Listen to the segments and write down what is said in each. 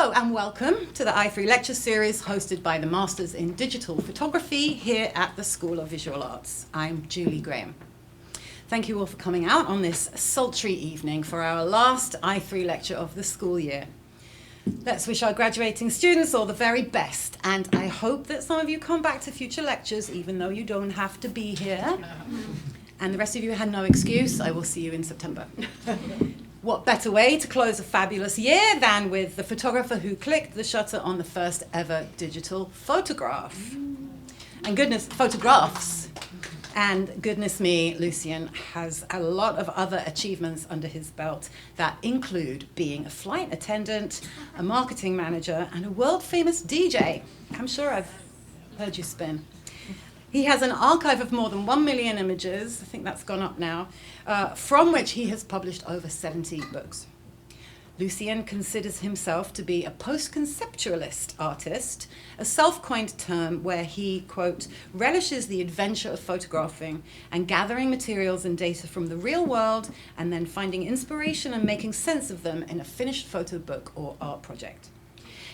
Hello and welcome to the i3 lecture series hosted by the Masters in Digital Photography here at the School of Visual Arts. I'm Julie Grahame. Thank you all for coming out on this sultry evening for our last i3 lecture of the school year. Let's wish our graduating students all the very best, and I hope that some of you come back to future lectures even though you don't have to be here. And the rest of you had no excuse. I will see you in September. What better way to close a fabulous year than with the photographer who clicked the shutter on the first ever digital photograph. And photographs. And goodness me, Lucien has a lot of other achievements under his belt that include being a flight attendant, a marketing manager, and a world-famous DJ. I'm sure I've heard you spin. He has an archive of more than 1 million images, I think that's gone up now, from which he has published over 70 books. Lucien considers himself to be a post-conceptualist artist, a self-coined term where he, quote, relishes the adventure of photographing and gathering materials and data from the real world and then finding inspiration and making sense of them in a finished photo book or art project.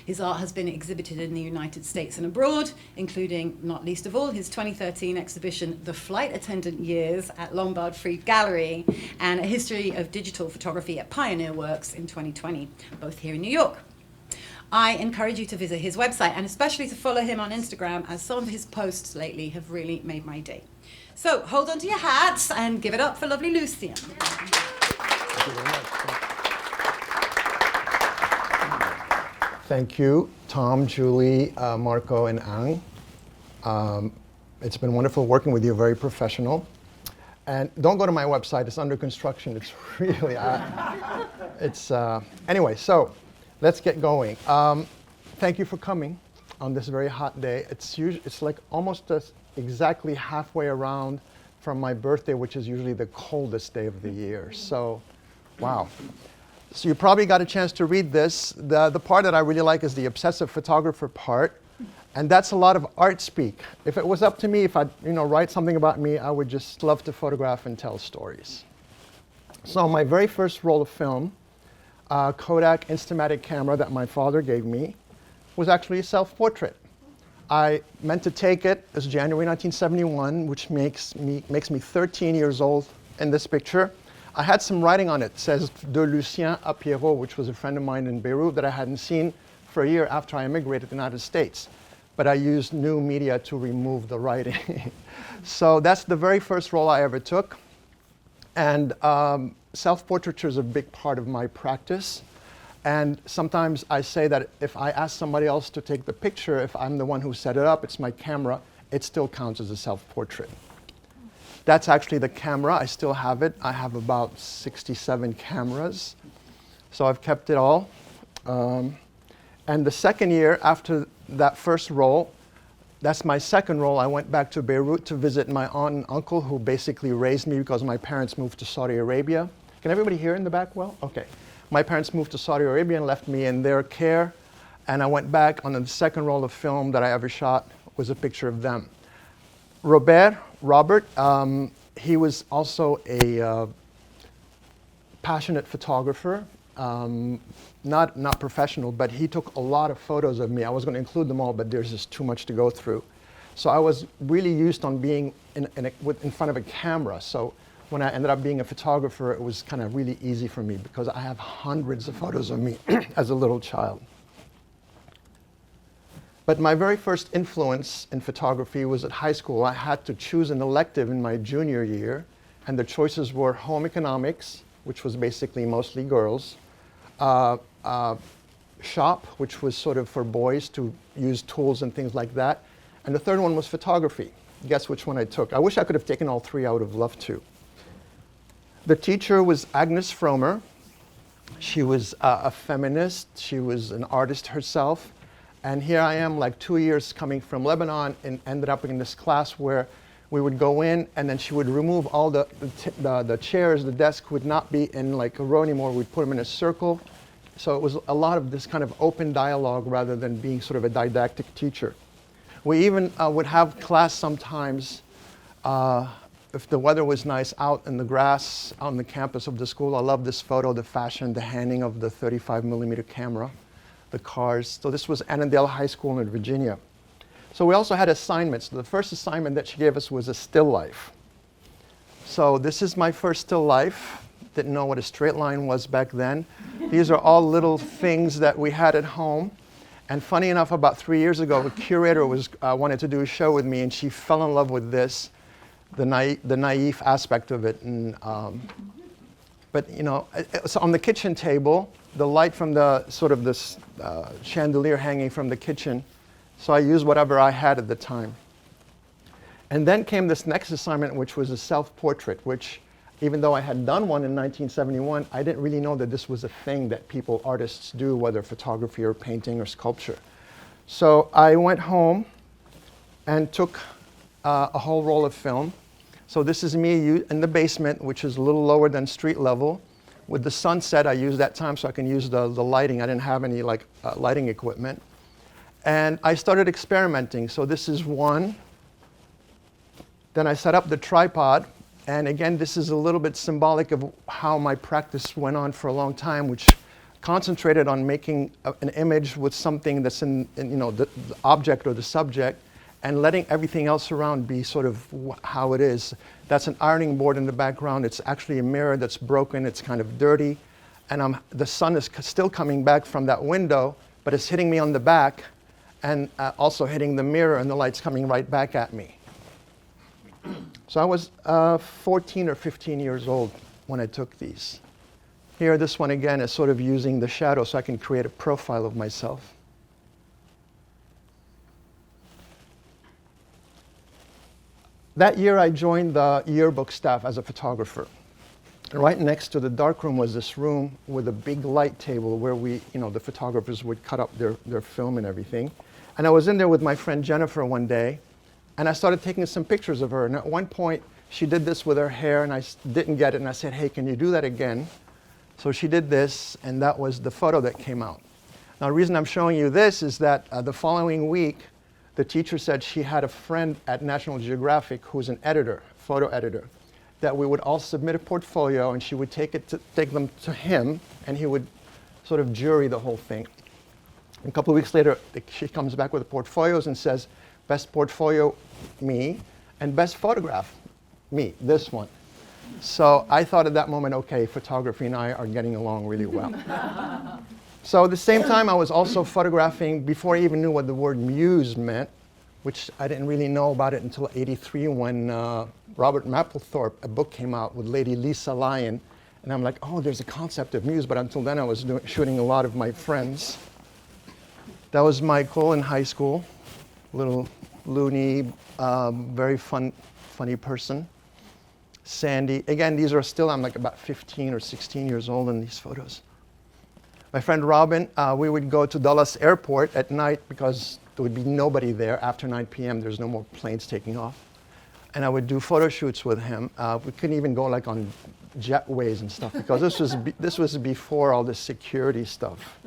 His art has been exhibited in the United States and abroad, including, not least of all, his 2013 exhibition, The Flight Attendant Years at Lombard Free Gallery, and A History of Digital Photography at Pioneer Works in 2020, both here in New York. I encourage you to visit his website, and especially to follow him on Instagram, as some of his posts lately have really made my day. So hold on to your hats and give it up for lovely Lucien. Thank you very much. Thank you, Tom, Julie, Marco, and Ang. It's been wonderful working with you, very professional. And don't go to my website, it's under construction. It's really, anyway, so let's get going. Thank you for coming on this very hot day. It's like almost exactly halfway around from my birthday, which is usually the coldest day of the year. So, wow. So you probably got a chance to read this. The part that I really like is the obsessive photographer part, and that's a lot of art speak. If it was up to me, if I'd write something about me, I would just love to photograph and tell stories. So my very first roll of film, Kodak Instamatic camera that my father gave me, was actually a self-portrait. I meant to take it. It's January 1971, which makes me 13 years old in this picture. I had some writing on it. It says de Lucien à Pierrot, which was a friend of mine in Beirut that I hadn't seen for a year after I immigrated to the United States. But I used new media to remove the writing. So that's the very first role I ever took. And self-portraiture is a big part of my practice. And sometimes I say that if I ask somebody else to take the picture, if I'm the one who set it up, it's my camera, it still counts as a self-portrait. That's actually the camera. I still have it. I have about 67 cameras. So I've kept it all. And the second year after that first roll, that's my second roll, I went back to Beirut to visit my aunt and uncle who basically raised me because my parents moved to Saudi Arabia. Can everybody hear in the back well? Okay. My parents moved to Saudi Arabia and left me in their care. And I went back on the second roll of film that I ever shot was a picture of them. Robert, he was also a passionate photographer, not professional, but he took a lot of photos of me. I was going to include them all, but there's just too much to go through. So I was really used on being in front of a camera. So when I ended up being a photographer, it was kind of really easy for me because I have hundreds of photos of me as a little child. But my very first influence in photography was at high school. I had to choose an elective in my junior year, and the choices were home economics, which was basically mostly girls, shop, which was sort of for boys to use tools and things like that, and the third one was photography. Guess which one I took? I wish I could have taken all three. I would have loved to. The teacher was Agnes Fromer. She was a feminist. She was an artist herself. And here I am, like 2 years coming from Lebanon, and ended up in this class where we would go in, and then she would remove all the chairs. The desk would not be in like a row anymore. We'd put them in a circle. So it was a lot of this kind of open dialogue rather than being sort of a didactic teacher. We even would have class sometimes if the weather was nice out in the grass on the campus of the school. I love this photo, the fashion, the handing of the 35mm camera. the cars. So this was Annandale High School in Virginia. So we also had assignments. The first assignment that she gave us was a still life. So this is my first still life. Didn't know what a straight line was back then. These are all little things that we had at home. And funny enough, about 3 years ago, the curator wanted to do a show with me, and she fell in love with this, the naive aspect of it. And, but you know, so on the kitchen table, the light from the sort of this chandelier hanging from the kitchen. So I used whatever I had at the time. And then came this next assignment, which was a self-portrait, which even though I had done one in 1971, I didn't really know that this was a thing that artists do, whether photography or painting or sculpture. So I went home and took a whole roll of film. So this is me in the basement, which is a little lower than street level. With the sunset, I used that time so I can use the lighting. I didn't have any lighting equipment. And I started experimenting. So this is one. Then I set up the tripod. And again, this is a little bit symbolic of how my practice went on for a long time, which concentrated on making an image with something that's in you know, the object or the subject, and letting everything else around be sort of how it is. That's an ironing board in the background. It's actually a mirror that's broken. It's kind of dirty. And the sun is still coming back from that window, but it's hitting me on the back and also hitting the mirror, and the light's coming right back at me. So I was 14 or 15 years old when I took these. Here, this one again is sort of using the shadow so I can create a profile of myself. That year I joined the yearbook staff as a photographer. Right next to the darkroom was this room with a big light table where the photographers would cut up their film and everything. And I was in there with my friend Jennifer one day, and I started taking some pictures of her. And at one point, she did this with her hair, and I didn't get it. And I said, hey, can you do that again? So she did this, and that was the photo that came out. Now, the reason I'm showing you this is that the following week, the teacher said she had a friend at National Geographic who's an editor, photo editor, that we would all submit a portfolio, and she would take them to him, and he would sort of jury the whole thing. And a couple of weeks later, she comes back with the portfolios and says, best portfolio, me, and best photograph, me, this one. So I thought at that moment, okay, photography and I are getting along really well. So at the same time, I was also photographing before I even knew what the word muse meant, which I didn't really know about it until '83 when Robert Mapplethorpe, a book came out with Lady Lisa Lyon. And I'm like, oh, there's a concept of muse, but until then I was shooting a lot of my friends. That was Michael in high school, little loony, very funny person. Sandy, again, these are still, I'm like about 15 or 16 years old in these photos. My friend Robin, we would go to Dulles Airport at night because there would be nobody there after 9 p.m. There's no more planes taking off. And I would do photo shoots with him. We couldn't even go like on jetways and stuff because this was before all this security stuff.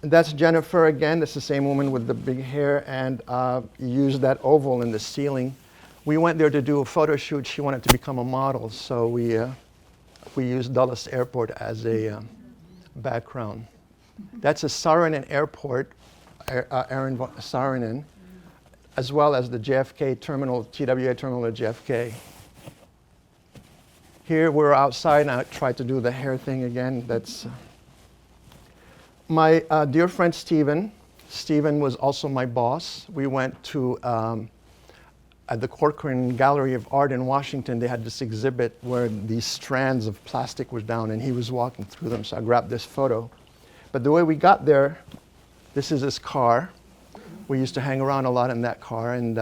And that's Jennifer again. That's the same woman with the big hair, and used that oval in the ceiling. We went there to do a photo shoot. She wanted to become a model, so we used Dulles Airport as a background. That's a Saarinen Airport, Aaron Saarinen, as well as the JFK terminal, TWA terminal at JFK. Here we're outside, and I tried to do the hair thing again. That's my dear friend Stephen. Stephen was also my boss. We went to at the Corcoran Gallery of Art in Washington. They had this exhibit where these strands of plastic were down, and he was walking through them, so I grabbed this photo. But the way we got there, this is his car. We used to hang around a lot in that car and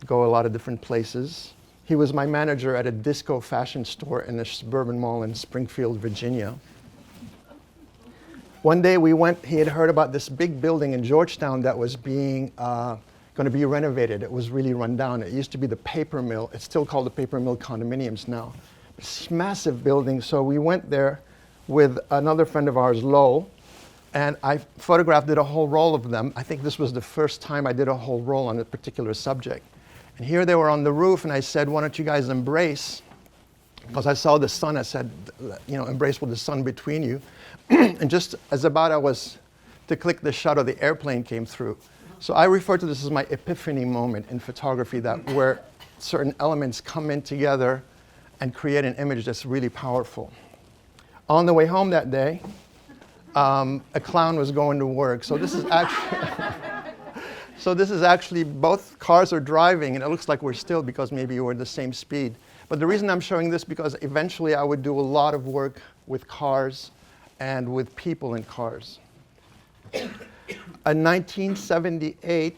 go a lot of different places. He was my manager at a disco fashion store in a suburban mall in Springfield, Virginia. One day he had heard about this big building in Georgetown that was being going to be renovated. It was really run down. It used to be the paper mill. It's still called the paper mill condominiums now. This massive building. So we went there with another friend of ours, Lowell, and I did a whole roll of them. I think this was the first time I did a whole roll on a particular subject. And here they were on the roof, and I said, why don't you guys embrace? Because I saw the sun, I said, embrace with the sun between you. And just as about I was to click the shutter, the airplane came through. So I refer to this as my epiphany moment in photography, that where certain elements come in together and create an image that's really powerful. On the way home that day, a clown was going to work. So this is actually, both cars are driving, and it looks like we're still because maybe we're the same speed. But the reason I'm showing this because eventually I would do a lot of work with cars and with people in cars. In 1978,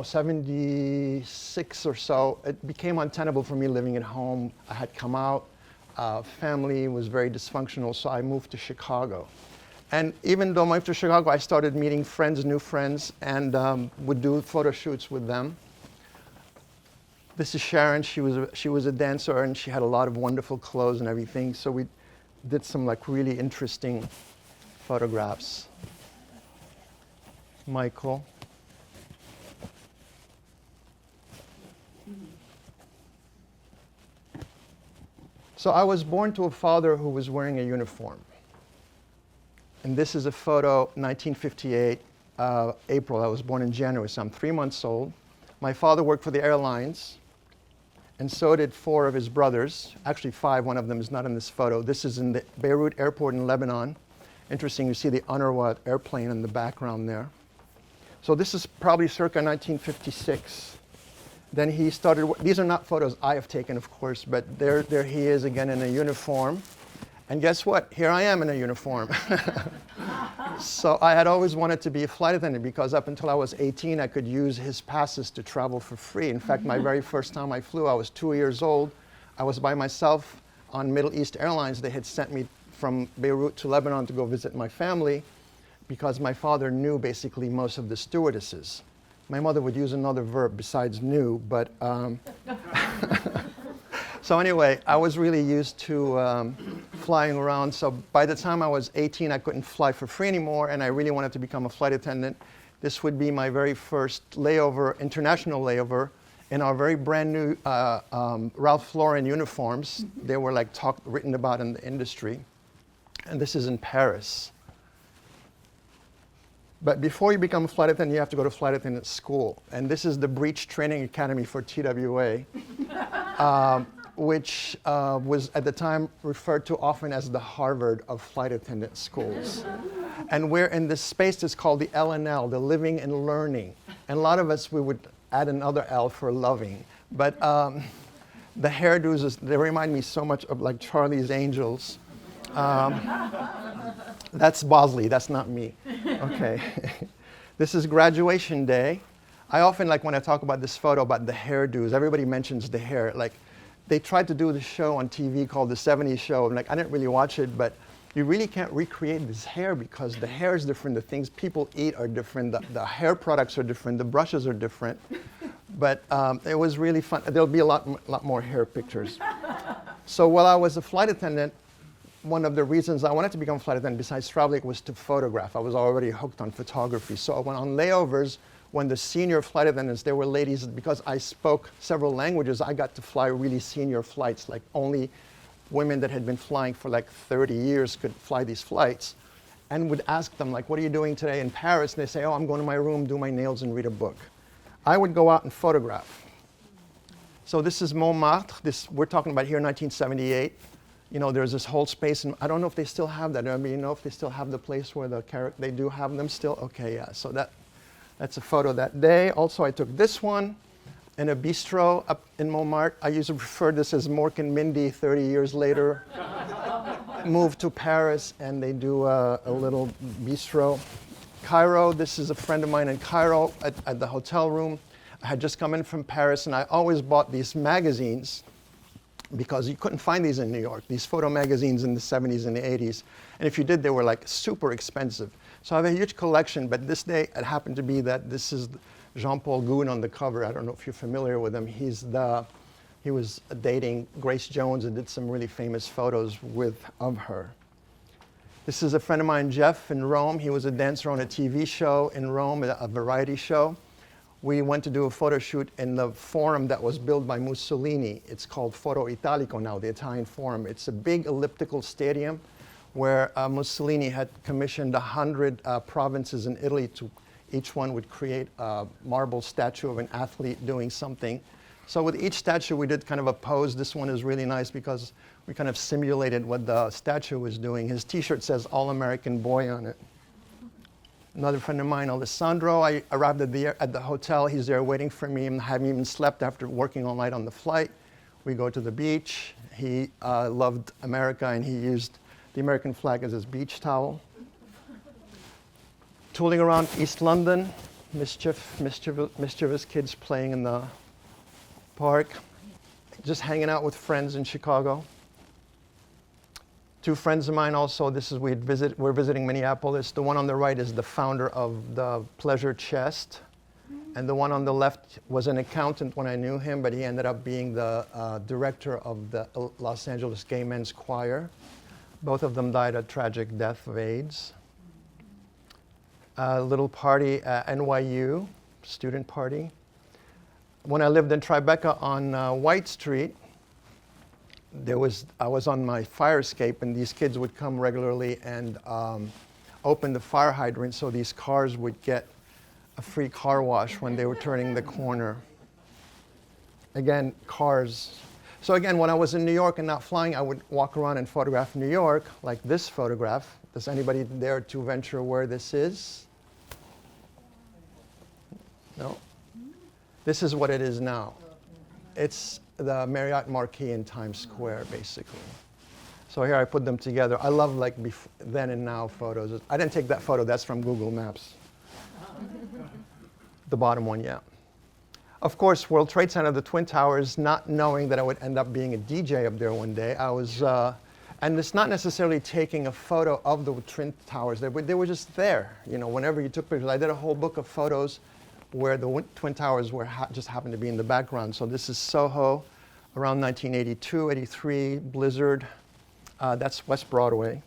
76 or so, it became untenable for me living at home. I had come out, family was very dysfunctional, so I moved to Chicago. And even though I moved to Chicago, I started meeting friends, new friends, and would do photo shoots with them. This is Sharon. She was a dancer, and she had a lot of wonderful clothes and everything. So we did some like really interesting photographs. Michael. So I was born to a father who was wearing a uniform. And this is a photo, 1958, April. I was born in January, so I'm 3 months old. My father worked for the airlines, and so did 4 of his brothers. Actually 5, one of them is not in this photo. This is in the Beirut airport in Lebanon. Interesting, you see the UNRWA airplane in the background there. So this is probably circa 1956. Then he started, these are not photos I have taken, of course, but there he is again in a uniform. And guess what? Here I am in a uniform. So I had always wanted to be a flight attendant because up until I was 18, I could use his passes to travel for free. In fact, my very first time I flew, I was 2 years old. I was by myself on Middle East Airlines. They had sent me from Beirut to Lebanon to go visit my family because my father knew basically most of the stewardesses. My mother would use another verb besides knew, but so anyway, I was really used to flying around. So by the time I was 18, I couldn't fly for free anymore, and I really wanted to become a flight attendant. This would be my very first layover, international layover, in our very brand new Ralph Lauren uniforms. They were like written about in the industry. And this is in Paris. But before you become a flight attendant, you have to go to flight attendant school. And this is the Breach Training Academy for TWA, which was at the time referred to often as the Harvard of flight attendant schools. And we're in this space that's called the LNL, the living and learning. And a lot of us, we would add another L for loving. But the hairdos, they remind me so much of like Charlie's Angels. That's Bosley, that's not me. Okay. This is graduation day. I often like when I talk about this photo about the hairdos, everybody mentions the hair. Like they tried to do this show on TV called the 70s show. And like I didn't really watch it, but you really can't recreate this hair because the hair is different, the things people eat are different, the hair products are different, the brushes are different. But it was really fun. There'll be a lot more hair pictures. So while I was a flight attendant, one of the reasons I wanted to become a flight attendant besides traveling was to photograph. I was already hooked on photography. So I went on layovers when the senior flight attendants, there were ladies, because I spoke several languages, I got to fly really senior flights, like only women that had been flying for like 30 years could fly these flights, and would ask them, like, what are you doing today in Paris? And they say, oh, I'm going to my room, do my nails, and read a book. I would go out and photograph. So this is Montmartre. We're talking about here 1978. You know, there's this whole space, and I don't know if they still have that. I mean, you know if they still have the place where they do have them still? Okay, yeah, so that's a photo that day. Also, I took this one in a bistro up in Montmartre. I used to refer to this as Mork and Mindy 30 years later. Moved to Paris, and they do a little bistro. Cairo, this is a friend of mine in Cairo at the hotel room. I had just come in from Paris, and I always bought these magazines because you couldn't find these in New York, these photo magazines in the 70s and the 80s. And if you did, they were like super expensive. So I have a huge collection, but this day it happened to be that this is Jean-Paul Gouin on the cover. I don't know if you're familiar with him. He was dating Grace Jones and did some really famous photos of her. This is a friend of mine, Jeff, in Rome. He was a dancer on a TV show in Rome, a variety show. We went to do a photo shoot in the forum that was built by Mussolini. It's called Foro Italico now, the Italian Forum. It's a big elliptical stadium where Mussolini had commissioned 100 provinces in Italy to each one would create a marble statue of an athlete doing something. So with each statue, we did kind of a pose. This one is really nice because we kind of simulated what the statue was doing. His T-shirt says All-American Boy on it. Another friend of mine, Alessandro, I arrived at the hotel. He's there waiting for me and haven't even slept after working all night on the flight. We go to the beach. He loved America, and he used the American flag as his beach towel. Tooling around East London, mischievous kids playing in the park, just hanging out with friends in Chicago. Two friends of mine also, we're visiting Minneapolis. The one on the right is the founder of the Pleasure Chest. And the one on the left was an accountant when I knew him, but he ended up being the director of the Los Angeles Gay Men's Choir. Both of them died a tragic death of AIDS. A little party at NYU, student party. When I lived in Tribeca on White Street, I was on my fire escape, and these kids would come regularly and open the fire hydrant so these cars would get a free car wash when they were turning the corner. Again, cars. So again, when I was in New York and not flying, I would walk around and photograph New York, like this photograph. Does anybody dare to venture where this is? No? This is what it is now. It's the Marriott Marquis in Times Square, basically. So here I put them together. I love like then and now photos. I didn't take that photo. That's from Google Maps. The bottom one, yeah. Of course, World Trade Center, the Twin Towers, not knowing that I would end up being a DJ up there one day. I was, and it's not necessarily taking a photo of the Twin Towers. They were just there. You know, whenever you took pictures, I did a whole book of photos where the Twin Towers were just happened to be in the background. So this is Soho, around 1982, 83, Blizzard. That's West Broadway.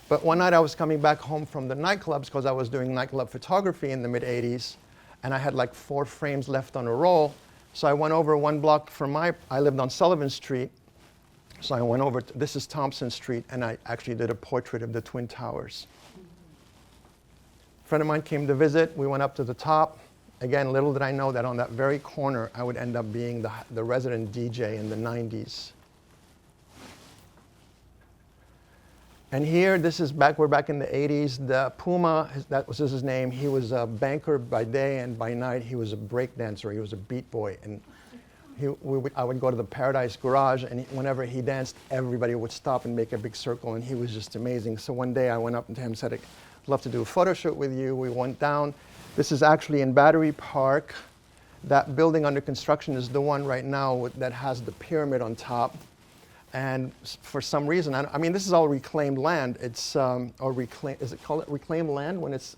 But one night I was coming back home from the nightclubs because I was doing nightclub photography in the mid-'80s, and I had like 4 frames left on a roll. So I went over 1 block from I lived on Sullivan Street. So I went over, this is Thompson Street, and I actually did a portrait of the Twin Towers. A friend of mine came to visit. We went up to the top. Again, little did I know that on that very corner, I would end up being the resident DJ in the 90s. And here, we're back in the 80s. The Puma, that was his name. He was a banker by day, and by night, he was a break dancer. He was a beat boy. And I would go to the Paradise Garage, and whenever he danced, everybody would stop and make a big circle, and he was just amazing. So one day, I went up to him and said, I'd love to do a photo shoot with you. We went down. This is actually in Battery Park. That building under construction is the one right now that has the pyramid on top. And for some reason, I mean, this is all reclaimed land. Is it called reclaimed land when it's,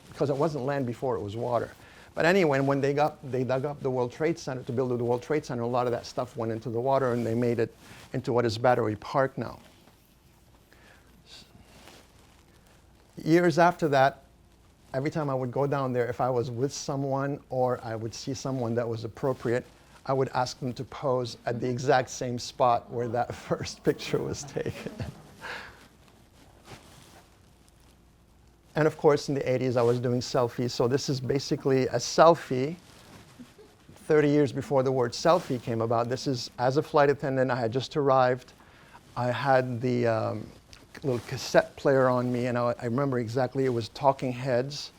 because it wasn't land before, it was water. But anyway, when they dug up the World Trade Center to build the World Trade Center, a lot of that stuff went into the water, and they made it into what is Battery Park now. Years after that, every time I would go down there, if I was with someone or I would see someone that was appropriate, I would ask them to pose at the exact same spot where that first picture was taken. And of course, in the 80s, I was doing selfies. So this is basically a selfie 30 years before the word selfie came about. This is, as a flight attendant, I had just arrived. I had the little cassette player on me, and I remember exactly, it was Talking Heads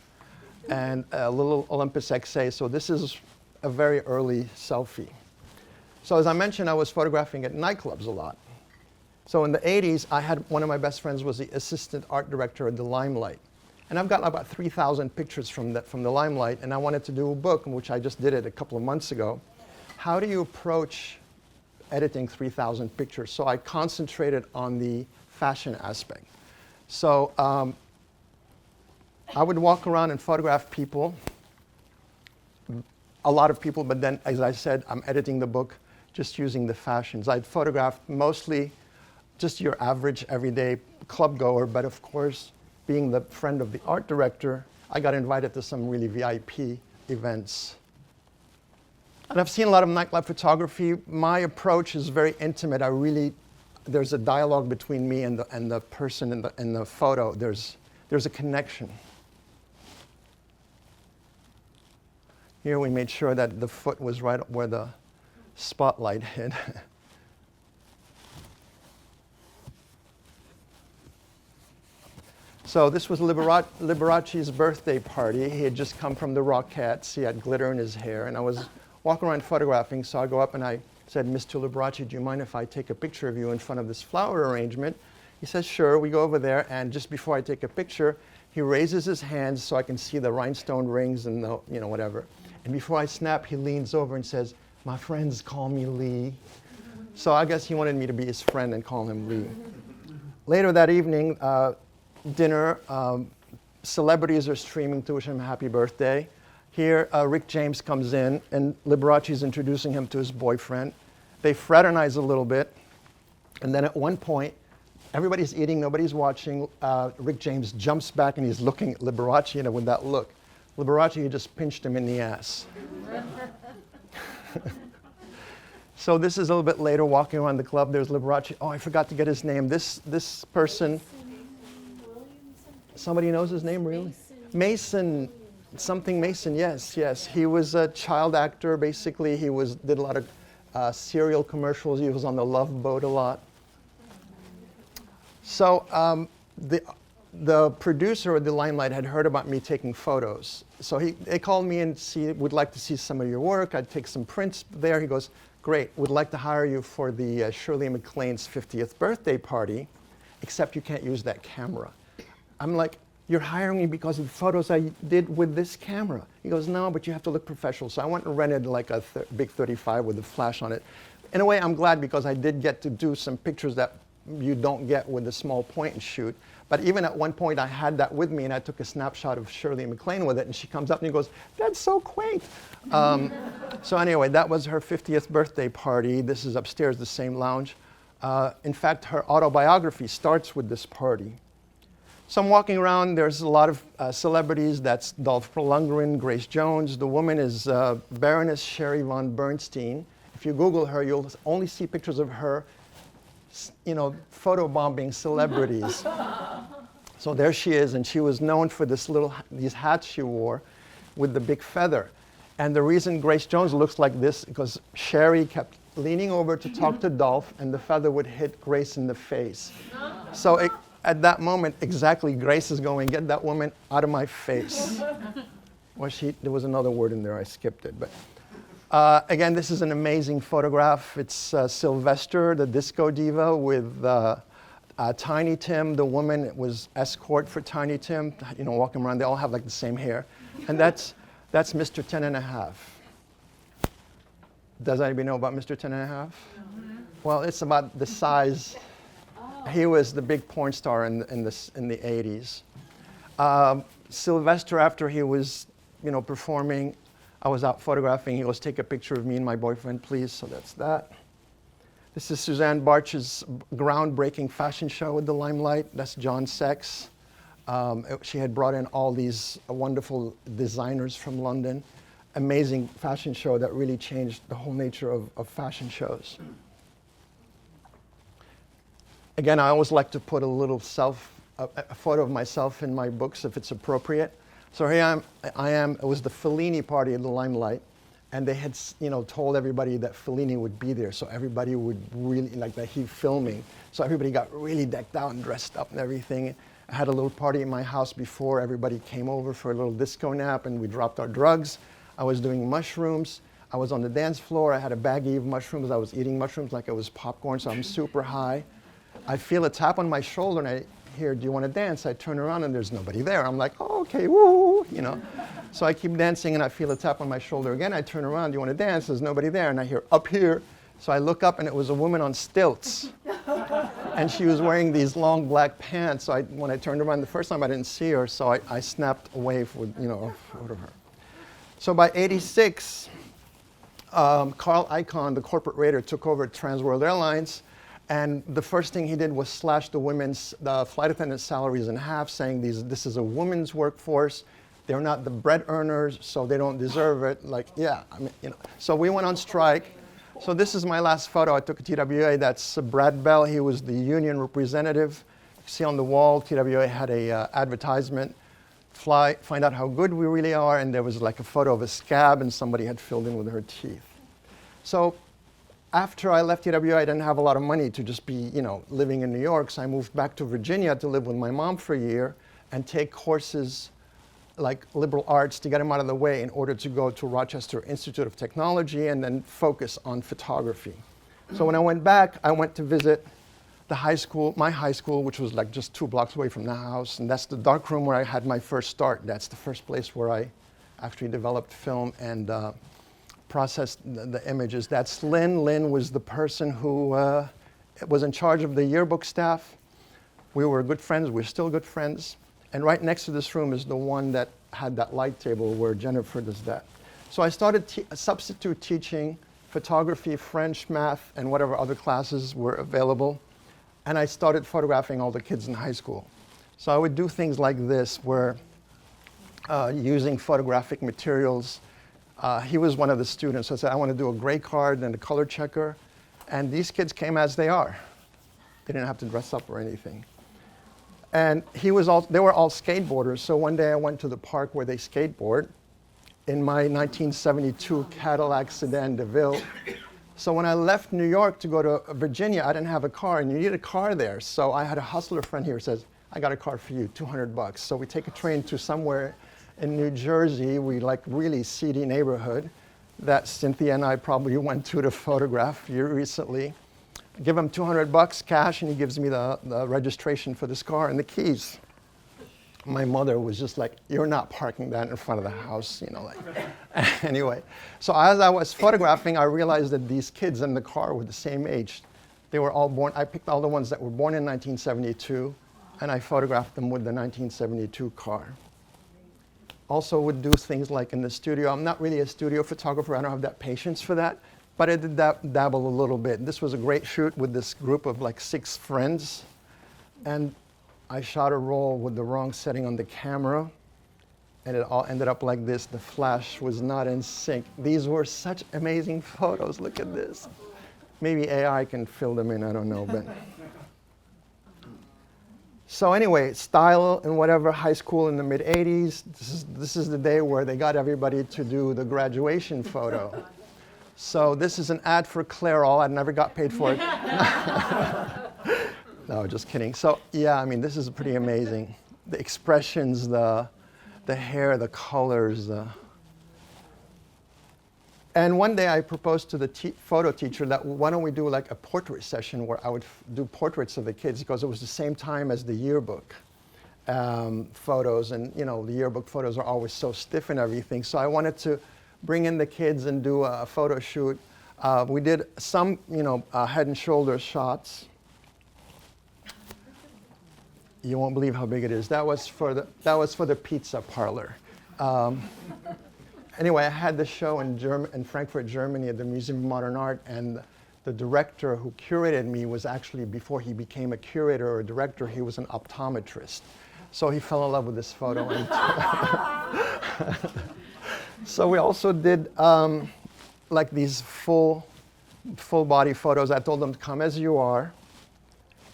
and a little Olympus XA. So this is a very early selfie. So as I mentioned, I was photographing at nightclubs a lot. So in the 80s, one of my best friends was the assistant art director at the Limelight. And I've got about 3,000 pictures from the Limelight, and I wanted to do a book, which I just did it a couple of months ago. How do you approach editing 3,000 pictures? So I concentrated on the fashion aspect. So I would walk around and photograph people, a lot of people, but then, as I said, I'm editing the book just using the fashions. I'd photographed mostly just your average, everyday club goer, but of course, being the friend of the art director, I got invited to some really VIP events. And I've seen a lot of nightclub photography. My approach is very intimate. there's a dialogue between me and the person in the photo. There's a connection. Here we made sure that the foot was right where the spotlight hit. So this was Liberace's birthday party. He had just come from the Rockettes. He had glitter in his hair, and I was walking around photographing, so I go up and I said, "Mr. Liberace, do you mind if I take a picture of you in front of this flower arrangement?" He says, "Sure." We go over there, and just before I take a picture, he raises his hands so I can see the rhinestone rings and the, whatever. And before I snap, he leans over and says, "My friends call me Lee." So I guess he wanted me to be his friend and call him Lee. Later that evening, dinner, celebrities are streaming to wish him a happy birthday. Here, Rick James comes in, and Liberace's introducing him to his boyfriend. They fraternize a little bit, and then at one point, everybody's eating, nobody's watching. Rick James jumps back, and he's looking at Liberace, with that look. Liberace just pinched him in the ass. So this is a little bit later, walking around the club. There's Liberace. Oh, I forgot to get his name. This person. Somebody knows his name, really? Mason, something Mason, yes. He was a child actor, basically. He did a lot of cereal commercials. He was on the Love Boat a lot. So the producer of the Limelight had heard about me taking photos. So they called me and would like to see some of your work. I'd take some prints there. He goes, "Great, would like to hire you for the Shirley MacLaine's 50th birthday party, except you can't use that camera." I'm like, "You're hiring me because of the photos I did with this camera." He goes, "No, but you have to look professional." So I went and rented like a big 35 with a flash on it. In a way, I'm glad because I did get to do some pictures that you don't get with a small point and shoot. But even at one point, I had that with me, and I took a snapshot of Shirley MacLaine with it, and she comes up and goes, "That's so quaint." So anyway, that was her 50th birthday party. This is upstairs, the same lounge. In fact, her autobiography starts with this party. So I'm walking around. There's a lot of celebrities. That's Dolph Lundgren, Grace Jones. The woman is Baroness Sherry von Bernstein. If you Google her, you'll only see pictures of her, photobombing celebrities. So there she is, and she was known for these hats she wore with the big feather. And the reason Grace Jones looks like this because Sherry kept leaning over to talk to Dolph, and the feather would hit Grace in the face. So at that moment, exactly, Grace is going, "Get that woman out of my face." Well, there was another word in there, I skipped it. But again, this is an amazing photograph. It's Sylvester, the disco diva, with Tiny Tim. The woman was escort for Tiny Tim, walking around. They all have like the same hair. And that's Mr. 10½. Does anybody know about Mr. 10½? Mm-hmm. Well, it's about the size. He was the big porn star in the 80s. Sylvester, after he was, performing, I was out photographing. He goes, "Take a picture of me and my boyfriend, please." So that's that. This is Suzanne Bartsch's groundbreaking fashion show with the Limelight. That's John Sex. She had brought in all these wonderful designers from London. Amazing fashion show that really changed the whole nature of fashion shows. Again, I always like to put a little a photo of myself in my books if it's appropriate. So here I am. It was the Fellini party at the Limelight, and they had, told everybody that Fellini would be there, so everybody would really like that he filming. So everybody got really decked out and dressed up and everything. I had a little party in my house before. Everybody came over for a little disco nap, and we dropped our drugs. I was doing mushrooms. I was on the dance floor. I had a baggie of mushrooms. I was eating mushrooms like it was popcorn, so I'm super high. I feel a tap on my shoulder, and I hear, "Do you want to dance?" I turn around, and there's nobody there. I'm like, "Oh, okay, woo," So I keep dancing, and I feel a tap on my shoulder again. I turn around, "Do you want to dance?" There's nobody there, and I hear, "Up here." So I look up, and it was a woman on stilts. And she was wearing these long black pants. So when I turned around the first time, I didn't see her, so I snapped away a photo of her. So by '86, Carl Icahn, the corporate raider, took over Trans World Airlines. And the first thing he did was slash the flight attendant salaries in half, saying this is a women's workforce. They're not the bread earners, so they don't deserve it. So we went on strike. So this is my last photo I took at TWA. That's Brad Bell. He was the union representative. You see on the wall, TWA had a advertisement, find out how good we really are, and there was like a photo of a scab and somebody had filled in with her teeth. So after I left TWA, I didn't have a lot of money to just be, living in New York, so I moved back to Virginia to live with my mom for a year and take courses like liberal arts to get them out of the way in order to go to Rochester Institute of Technology and then focus on photography. So when I went back, I went to visit the high school, my high school, which was like just 2 blocks away from the house, and that's the darkroom where I had my first start. That's the first place where I actually developed film and processed the images. That's Lynn. Lynn was the person who was in charge of the yearbook staff. We were good friends. We're still good friends. And right next to this room is the one that had that light table where Jennifer does that. So I started substitute teaching photography, French, math, and whatever other classes were available. And I started photographing all the kids in high school. So I would do things like this where using photographic materials. He was one of the students, so I said, I want to do a gray card and a color checker. And these kids came as they are. They didn't have to dress up or anything. And they were all skateboarders, so one day I went to the park where they skateboard in my 1972 Cadillac sedan DeVille. So when I left New York to go to Virginia, I didn't have a car, and you need a car there. So I had a hustler friend here who says, I got a car for you, $200. So we take a train to somewhere in New Jersey, really seedy neighborhood that Cynthia and I probably went to photograph here recently. I give him $200 cash, and he gives me the registration for this car and the keys. My mother was just like, you're not parking that in front of the house, Anyway, so as I was photographing, I realized that these kids in the car were the same age. They were all born, I picked all the ones that were born in 1972, and I photographed them with the 1972 car. Also would do things like in the studio. I'm not really a studio photographer. I don't have that patience for that. But I did dabble a little bit. This was a great shoot with this group of 6 friends. And I shot a roll with the wrong setting on the camera. And it all ended up like this. The flash was not in sync. These were such amazing photos. Look at this. Maybe AI can fill them in, I don't know. But so anyway, style and whatever, high school in the mid-'80s. This is the day where they got everybody to do the graduation photo. So this is an ad for Clairol. I never got paid for it. No, just kidding. So yeah, this is pretty amazing. The expressions, the hair, the colors. And one day I proposed to the photo teacher that why don't we do like a portrait session where I would do portraits of the kids, because it was the same time as the yearbook photos. And the yearbook photos are always so stiff and everything. So I wanted to bring in the kids and do a photo shoot. We did some, head and shoulders shots. You won't believe how big it is. That was for the pizza parlor. Anyway, I had the show in Frankfurt, Germany, at the Museum of Modern Art, and the director who curated me was actually, before he became a curator or a director, he was an optometrist. So he fell in love with this photo. So we also did like these full body photos. I told them to come as you are.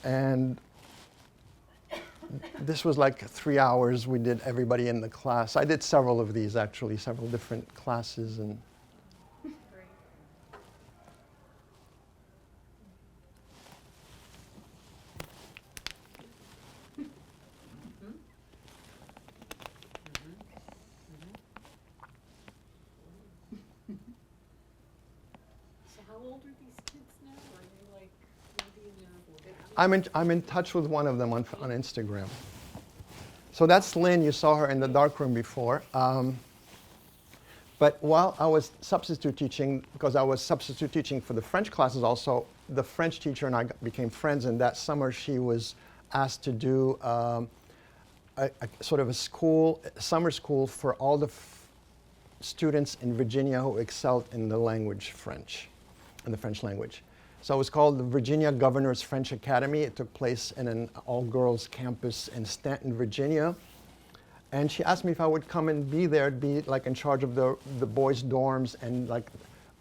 And this was like 3 hours. We did everybody in the class. I did several of these, actually, several different classes. And I'm in touch with one of them on Instagram. So that's Lynn. You saw her in the darkroom before. But while I was substitute teaching, because I was substitute teaching for the French classes also, the French teacher and I became friends, and that summer she was asked to do a sort of a summer school for all the students in Virginia who excelled in the language French, in the French language. So it was called the Virginia Governor's French Academy. It took place in an all-girls campus in Stanton, Virginia. And she asked me if I would come and be there, be like in charge of the boys' dorms and like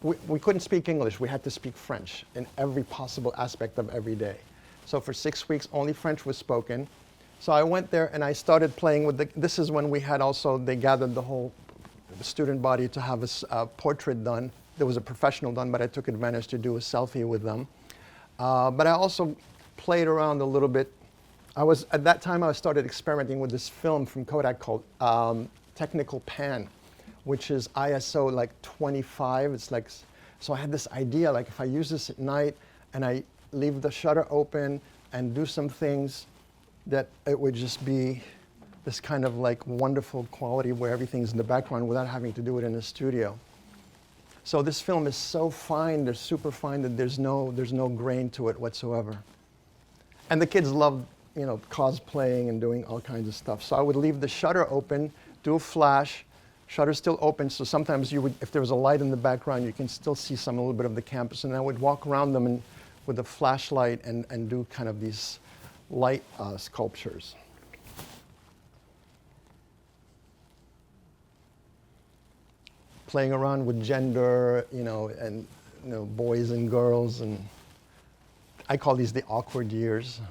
we couldn't speak English. We had to speak French in every possible aspect of every day. So for 6 weeks, only French was spoken. So I went there and I started playing with this is when we had also, they gathered the whole student body to have a portrait done. There was a professional done, but I took advantage to do a selfie with them. But I also played around a little bit. At that time, I started experimenting with this film from Kodak called Technical Pan, which is ISO like 25. It's like, so I had this idea, like if I use this at night and I leave the shutter open and do some things, that it would just be this kind of like wonderful quality where everything's in the background without having to do it in a studio. So this film is so fine, they're super fine, that there's no grain to it whatsoever. And the kids love, you know, cosplaying and doing all kinds of stuff. So I would leave the shutter open, do a flash, shutter still open, so sometimes you would, if there was a light in the background, you can still see a little bit of the campus, and I would walk around them with a flashlight and do kind of these light sculptures. Playing around with gender, you know, and you know, boys and girls, and I call these the awkward years.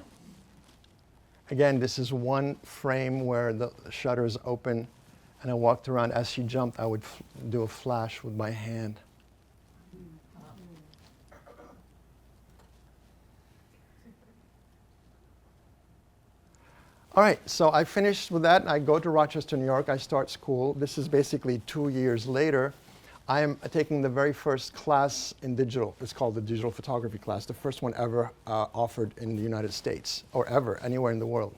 Again, this is one frame where the shutter is open, and I walked around. As she jumped, I would do a flash with my hand. All right, so I finished with that. I go to Rochester, New York. I start school. This is basically 2 years later. I am taking the very first class in digital. It's called the digital photography class, the first one ever offered in the United States, or ever, anywhere in the world.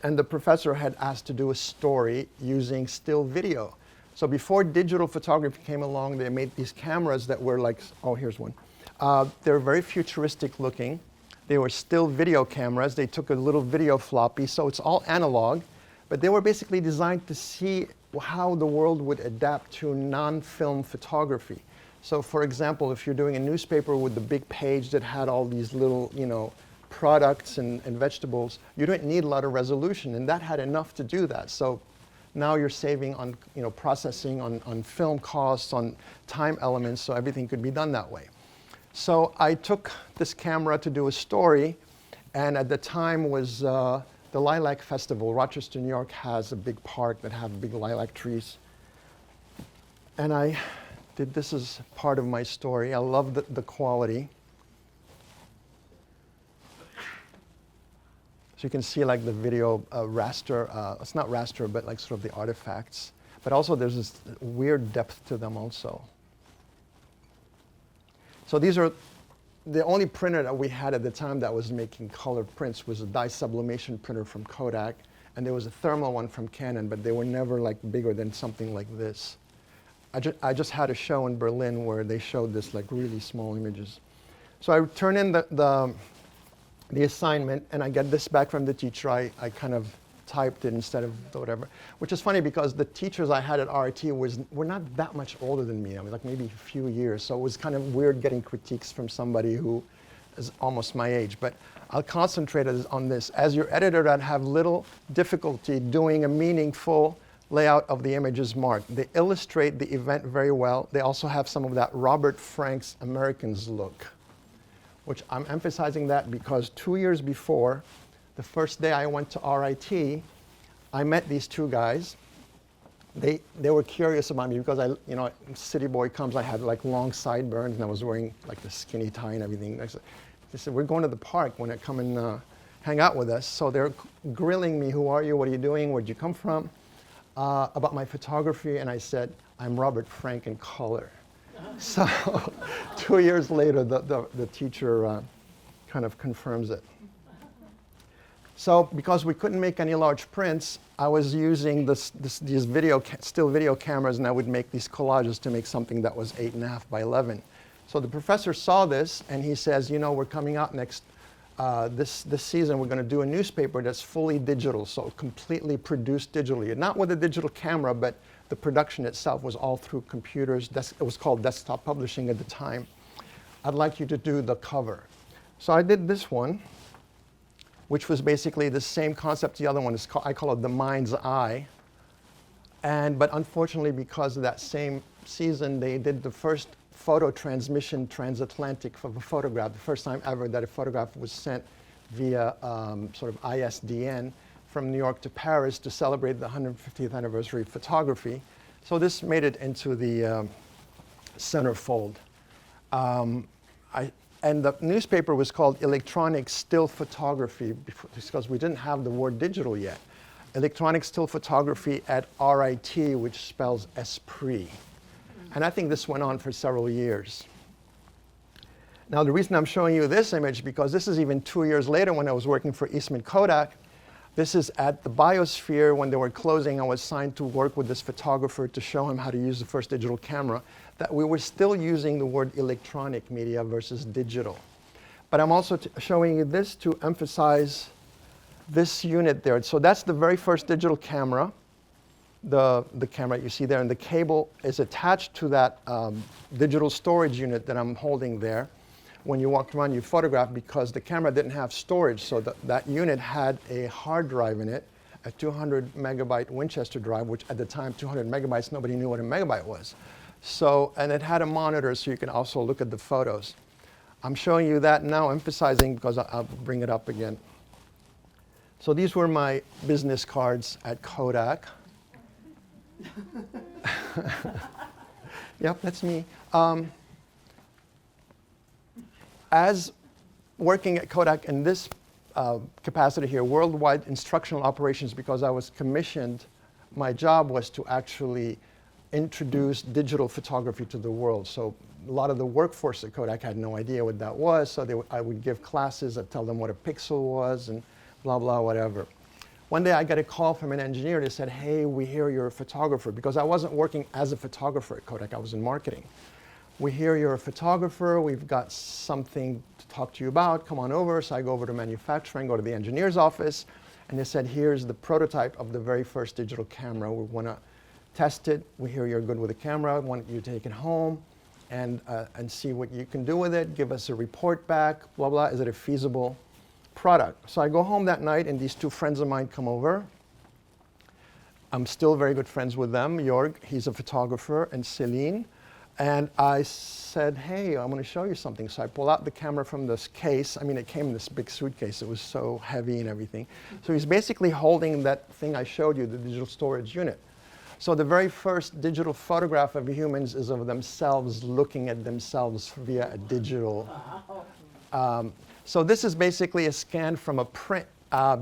And the professor had asked to do a story using still video. So before digital photography came along, they made these cameras that were like, oh, here's one. They're very futuristic looking. They were still video cameras. They took a little video floppy, so it's all analog. But they were basically designed to see how the world would adapt to non-film photography. So for example, if you're doing a newspaper with the big page that had all these little, you know, products and vegetables, you don't need a lot of resolution, and that had enough to do that. So now you're saving on, you know, processing, on film costs, on time elements, so everything could be done that way. So I took this camera to do a story, and at the time was the Lilac Festival. Rochester, New York has a big park that have big lilac trees. And I did this as part of my story. I love the quality. So you can see like the video raster, it's not raster, but like sort of the artifacts. But also there's this weird depth to them also. So these are, the only printer that we had at the time that was making color prints was a dye sublimation printer from Kodak, and there was a thermal one from Canon, but they were never like bigger than something like this. I just had a show in Berlin where they showed this like really small images. So I turn in the assignment, and I get this back from the teacher. I kind of typed it instead of whatever, which is funny because the teachers I had at RIT were not that much older than me. I mean, like maybe a few years. So it was kind of weird getting critiques from somebody who is almost my age. But I'll concentrate on this. As your editor, I'd have little difficulty doing a meaningful layout of the images marked. They illustrate the event very well. They also have some of that Robert Frank's Americans look, which I'm emphasizing that because 2 years before, the first day I went to RIT, I met these two guys. They were curious about me because you know, city boy comes, I had like long sideburns and I was wearing like the skinny tie and everything. They said, we're going to the park, want to come and hang out with us. So they're grilling me, who are you, what are you doing, where'd you come from, about my photography, and I said, I'm Robert Frank in color. So 2 years later, the teacher kind of confirms it. So because we couldn't make any large prints, I was using these still video cameras, and I would make these collages to make something that was 8.5 by 11. So the professor saw this, and he says, you know, we're coming out next, this season, we're going to do a newspaper that's fully digital, so completely produced digitally. Not with a digital camera, but the production itself was all through computers. It was called desktop publishing at the time. I'd like you to do the cover. So I did this one, which was basically the same concept. The other one is I call it the mind's eye. But unfortunately, because of that same season, they did the first photo transmission transatlantic of a photograph, the first time ever that a photograph was sent via sort of ISDN from New York to Paris to celebrate the 150th anniversary of photography. So this made it into the centerfold. And the newspaper was called Electronic Still Photography because we didn't have the word digital yet. Electronic Still Photography at RIT, which spells Esprit. And I think this went on for several years. Now the reason I'm showing you this image, because this is even 2 years later when I was working for Eastman Kodak. This is at the Biosphere when they were closing. I was signed to work with this photographer to show him how to use the first digital camera, that we were still using the word electronic media versus digital. But I'm also showing you this to emphasize this unit there. So that's the very first digital camera, the camera you see there, and the cable is attached to that digital storage unit that I'm holding there. When you walked around, you photographed because the camera didn't have storage, so that unit had a hard drive in it, a 200 megabyte Winchester drive, which at the time, 200 megabytes, nobody knew what a megabyte was. So, and it had a monitor, so you can also look at the photos. I'm showing you that now, emphasizing, because I'll bring it up again. So these were my business cards at Kodak. Yep, that's me. As working at Kodak in this capacity here, worldwide instructional operations, because I was commissioned, my job was to actually introduce digital photography to the world. So a lot of the workforce at Kodak had no idea what that was, so I would give classes, I'd tell them what a pixel was, and blah, blah, whatever. One day I got a call from an engineer that said, hey, we hear you're a photographer, because I wasn't working as a photographer at Kodak, I was in marketing. We hear you're a photographer, we've got something to talk to you about, come on over. So I go over to manufacturing, go to the engineer's office, and they said, here's the prototype of the very first digital camera. We want to test it. We hear you're good with the camera, we want you to take it home and see what you can do with it, give us a report back, blah, blah, is it a feasible product? So I go home that night and these two friends of mine come over. I'm still very good friends with them. Jorg, he's a photographer, and Celine. And I said, hey, I'm going to show you something. So I pull out the camera from this case. I mean, it came in this big suitcase. It was so heavy and everything. So he's basically holding that thing I showed you, the digital storage unit. So the very first digital photograph of humans is of themselves looking at themselves via a digital. So this is basically a scan from a print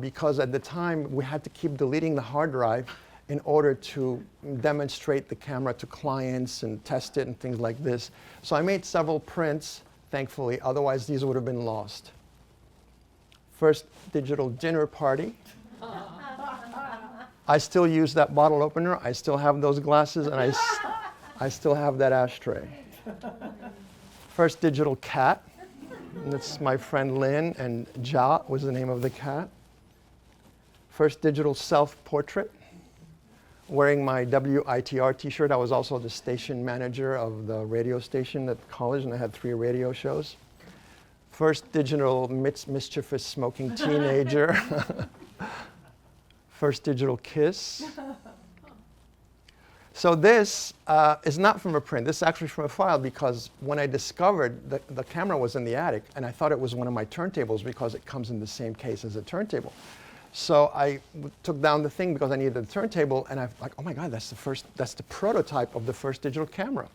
because at the time we had to keep deleting the hard drive in order to demonstrate the camera to clients and test it and things like this. So I made several prints, thankfully, otherwise these would have been lost. First digital dinner party. I still use that bottle opener, I still have those glasses, and I still have that ashtray. First digital cat. That's my friend Lynn, and Ja was the name of the cat. First digital self-portrait. Wearing my WITR t-shirt. I was also the station manager of the radio station at college, and I had 3 radio shows. First digital mischievous smoking teenager. First digital kiss. So this is not from a print. This is actually from a file, because when I discovered the camera was in the attic, and I thought it was one of my turntables because it comes in the same case as a turntable. So I took down the thing because I needed the turntable, and I'm like, oh my God, that's the prototype of the first digital camera.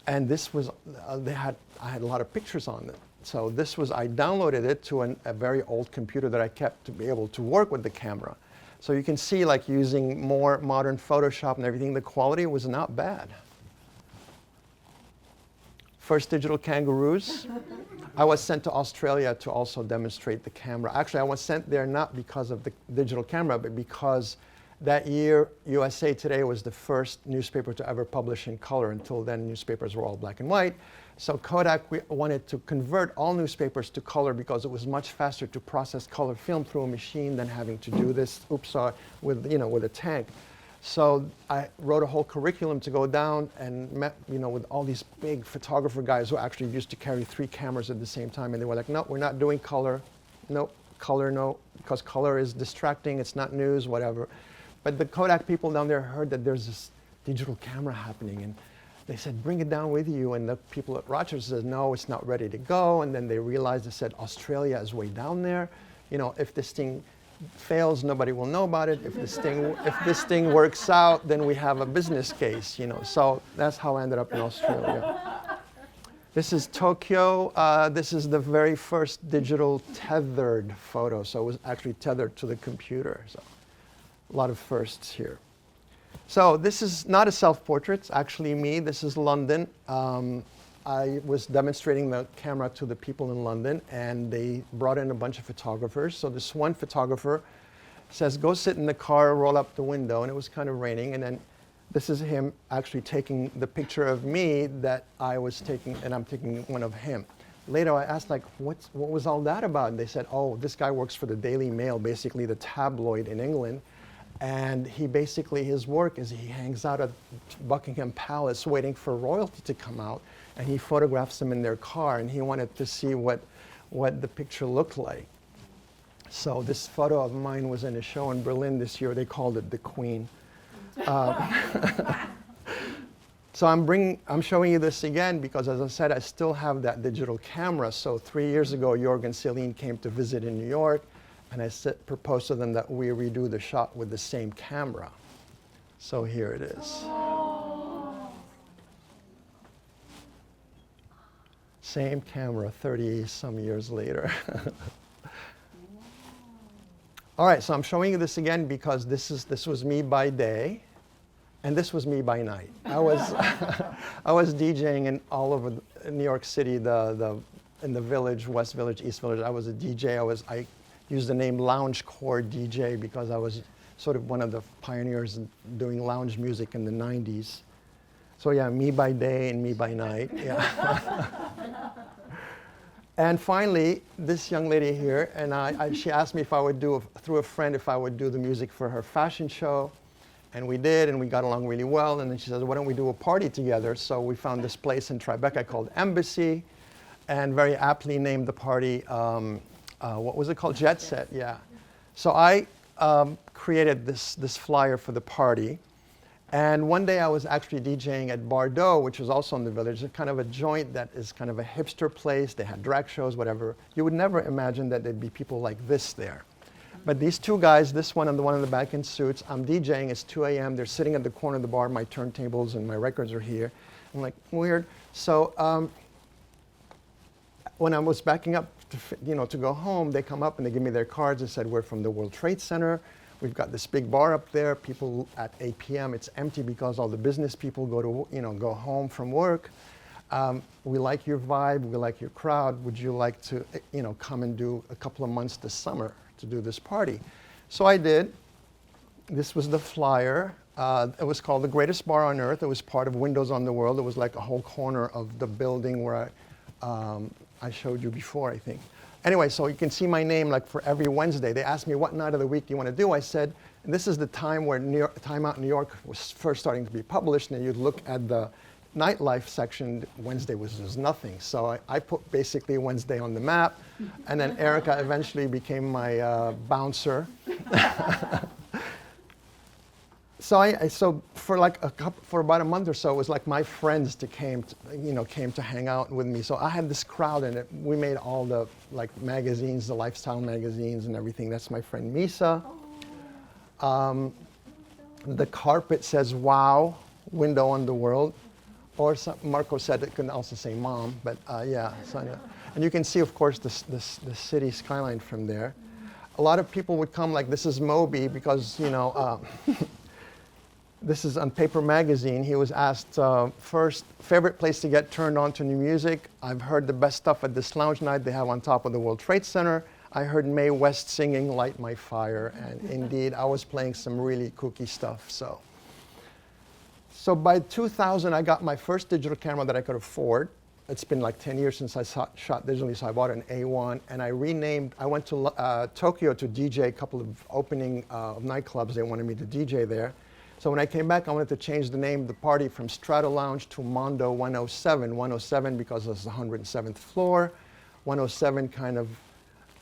And this was, I had a lot of pictures on it. So this was, I downloaded it to a very old computer that I kept to be able to work with the camera. So you can see, like, using more modern Photoshop and everything, the quality was not bad. First digital kangaroos. I was sent to Australia to also demonstrate the camera. Actually, I was sent there not because of the digital camera, but because that year, USA Today was the first newspaper to ever publish in color. Until then, newspapers were all black and white. So Kodak wanted to convert all newspapers to color because it was much faster to process color film through a machine than having to do this, with a tank. So I wrote a whole curriculum to go down and met, with all these big photographer guys who actually used to carry 3 cameras at the same time. And they were like, no, we're not doing color. No, color, no, because color is distracting. It's not news, whatever. But the Kodak people down there heard that there's this digital camera happening. And they said, bring it down with you. And the people at Rochester said, no, it's not ready to go. And then they realized, they said, Australia is way down there. You know, if this thing fails, nobody will know about it. If this thing works out, then we have a business case, you know. So that's how I ended up in Australia. This is Tokyo. This is the very first digital tethered photo. So it was actually tethered to the computer. So a lot of firsts here. So this is not a self-portrait. It's actually me. This is London. I was demonstrating the camera to the people in London, and they brought in a bunch of photographers. So this one photographer says, go sit in the car, roll up the window, and it was kind of raining. And then this is him actually taking the picture of me that I was taking, and I'm taking one of him. Later, I asked, like, what was all that about? And they said, oh, this guy works for the Daily Mail, basically the tabloid in England. And he basically, his work is he hangs out at Buckingham Palace waiting for royalty to come out, and he photographs them in their car, and he wanted to see what the picture looked like. So this photo of mine was in a show in Berlin this year. They called it The Queen. So I'm showing you this again because, as I said, I still have that digital camera. So 3 years ago, Jorg and Celine came to visit in New York, and I proposed to them that we redo the shot with the same camera. So here it is. Same camera 30-some years later. All right, so I'm showing you this again because this was me by day, and this was me by night. I was I was DJing in all over New York City, in the Village, West Village, East Village. I was a DJ. I used the name loungecore DJ because I was sort of one of the pioneers in doing lounge music in the 90s. So yeah, me by day and me by night. Yeah. And finally, this young lady here, and she asked me if I would do, through a friend, if I would do the music for her fashion show. And we did, and we got along really well. And then she said, why don't we do a party together? So we found this place in Tribeca called Embassy, and very aptly named the party, what was it called? Jet Set, yeah. So I created this flyer for the party. And one day I was actually DJing at Bardot, which was also in the Village, kind of a joint that is kind of a hipster place. They had drag shows, whatever. You would never imagine that there'd be people like this there. But these two guys, this one and the one in the back in suits, I'm DJing, it's 2 a.m., they're sitting at the corner of the bar, my turntables and my records are here. I'm like, weird. So when I was backing up to go home, they come up and they give me their cards and said, we're from the World Trade Center. We've got this big bar up there. People at 8 p.m. It's empty because all the business people go home from work. We like your vibe. We like your crowd. Would you like to come and do a couple of months this summer to do this party? So I did. This was the flyer. It was called The Greatest Bar on Earth. It was part of Windows on the World. It was like a whole corner of the building where I showed you before, I think. Anyway, so you can see my name like for every Wednesday. They asked me, what night of the week do you want to do? I said, and this is the time where Time Out New York was first starting to be published, and you'd look at the nightlife section. Wednesday was nothing. So I put basically Wednesday on the map, and then Erica eventually became my bouncer. So for about a month or so, it was like my friends came to hang out with me. So I had this crowd, and we made all the magazines, the lifestyle magazines and everything. That's my friend Misa. The carpet says "Wow," window on the world, or Marco said it can also say "Mom," but yeah. So, and you can see, of course, the city skyline from there. A lot of people would come, like this is Moby, because this is on Paper Magazine. He was asked first, favorite place to get turned on to new music. I've heard the best stuff at this lounge night they have on top of the World Trade Center. I heard Mae West singing Light My Fire, and indeed, I was playing some really kooky stuff. So by 2000, I got my first digital camera that I could afford. It's been like 10 years since I shot digitally, so I bought an A1, and I went to Tokyo to DJ a couple of opening of nightclubs. They wanted me to DJ there. So when I came back, I wanted to change the name of the party from Strata Lounge to Mondo 107. 107 because it's the 107th floor. 107 kind of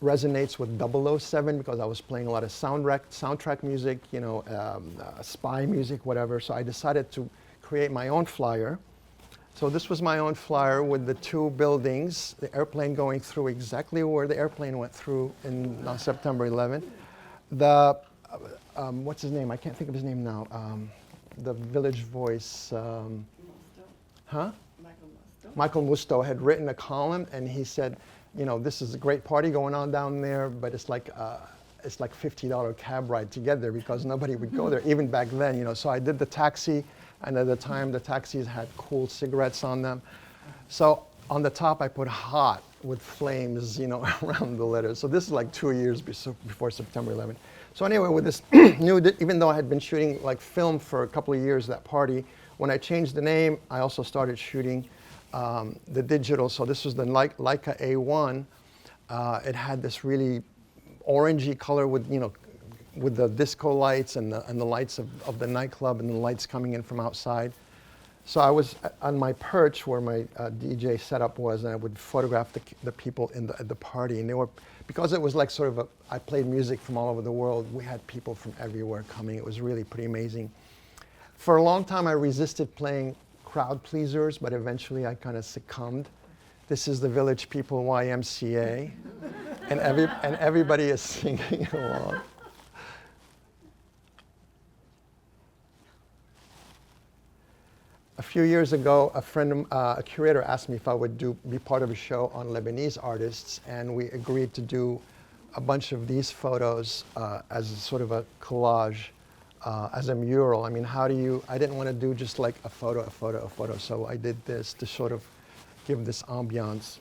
resonates with 007 because I was playing a lot of soundtrack music, spy music, whatever. So I decided to create my own flyer. So this was my own flyer with the two buildings, the airplane going through exactly where the airplane went through on September 11th. The, what's his name? I can't think of his name now. The Village Voice, Michael Musto had written a column, and he said, you know, this is a great party going on down there, but it's like $50 cab ride to get there because nobody would go there, even back then, you know. So I did the taxi, and at the time the taxis had cool cigarettes on them. So on the top I put hot with flames, you know, around the letters. So this is like 2 years before September 11th. So anyway, with this new, even though I had been shooting like film for a couple of years, that party, when I changed the name, I also started shooting the digital. So this was the Leica A1. It had this really orangey color with, you know, with the disco lights and the lights of the nightclub and the lights coming in from outside. So I was on my perch where my DJ setup was, and I would photograph the people at the party. And they were, because it was like sort of I played music from all over the world, we had people from everywhere coming. It was really pretty amazing. For a long time I resisted playing crowd pleasers, but eventually I kind of succumbed. This is the Village People YMCA, and everybody is singing along. A few years ago, a curator asked me if I would be part of a show on Lebanese artists, and we agreed to do a bunch of these photos as a sort of a collage, as a mural. I mean, I didn't want to do just like a photo, so I did this to sort of give this ambiance.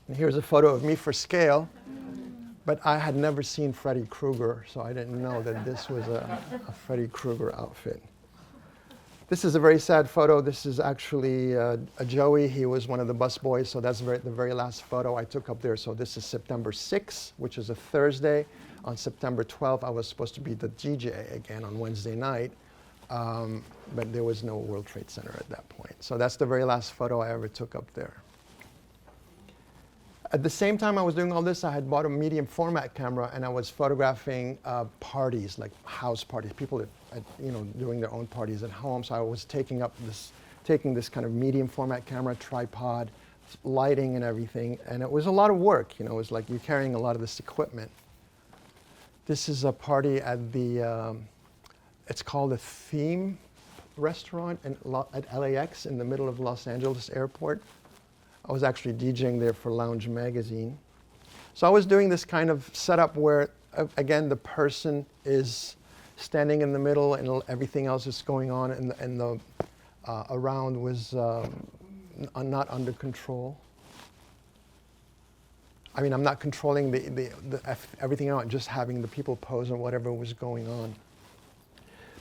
And here's a photo of me for scale, but I had never seen Freddy Krueger, so I didn't know that this was a Freddy Krueger outfit. This is a very sad photo. This is actually a Joey. He was one of the busboys, so that's the very last photo I took up there. So this is September 6th, which is a Thursday. On September 12th, I was supposed to be the DJ again on Wednesday night, but there was no World Trade Center at that point. So that's the very last photo I ever took up there. At the same time I was doing all this, I had bought a medium format camera, and I was photographing parties, like house parties, people you know, doing their own parties at home. So I was taking this kind of medium format camera, tripod, lighting and everything, and it was a lot of work. You know, it was like you're carrying a lot of this equipment. This is a party at the, it's called the Theme Restaurant at LAX in the middle of Los Angeles Airport. I was actually DJing there for Lounge Magazine. So I was doing this kind of setup where, again, the person is standing in the middle and everything else is going on, and the around was not under control. I mean, I'm not controlling everything out, just having the people pose or whatever was going on.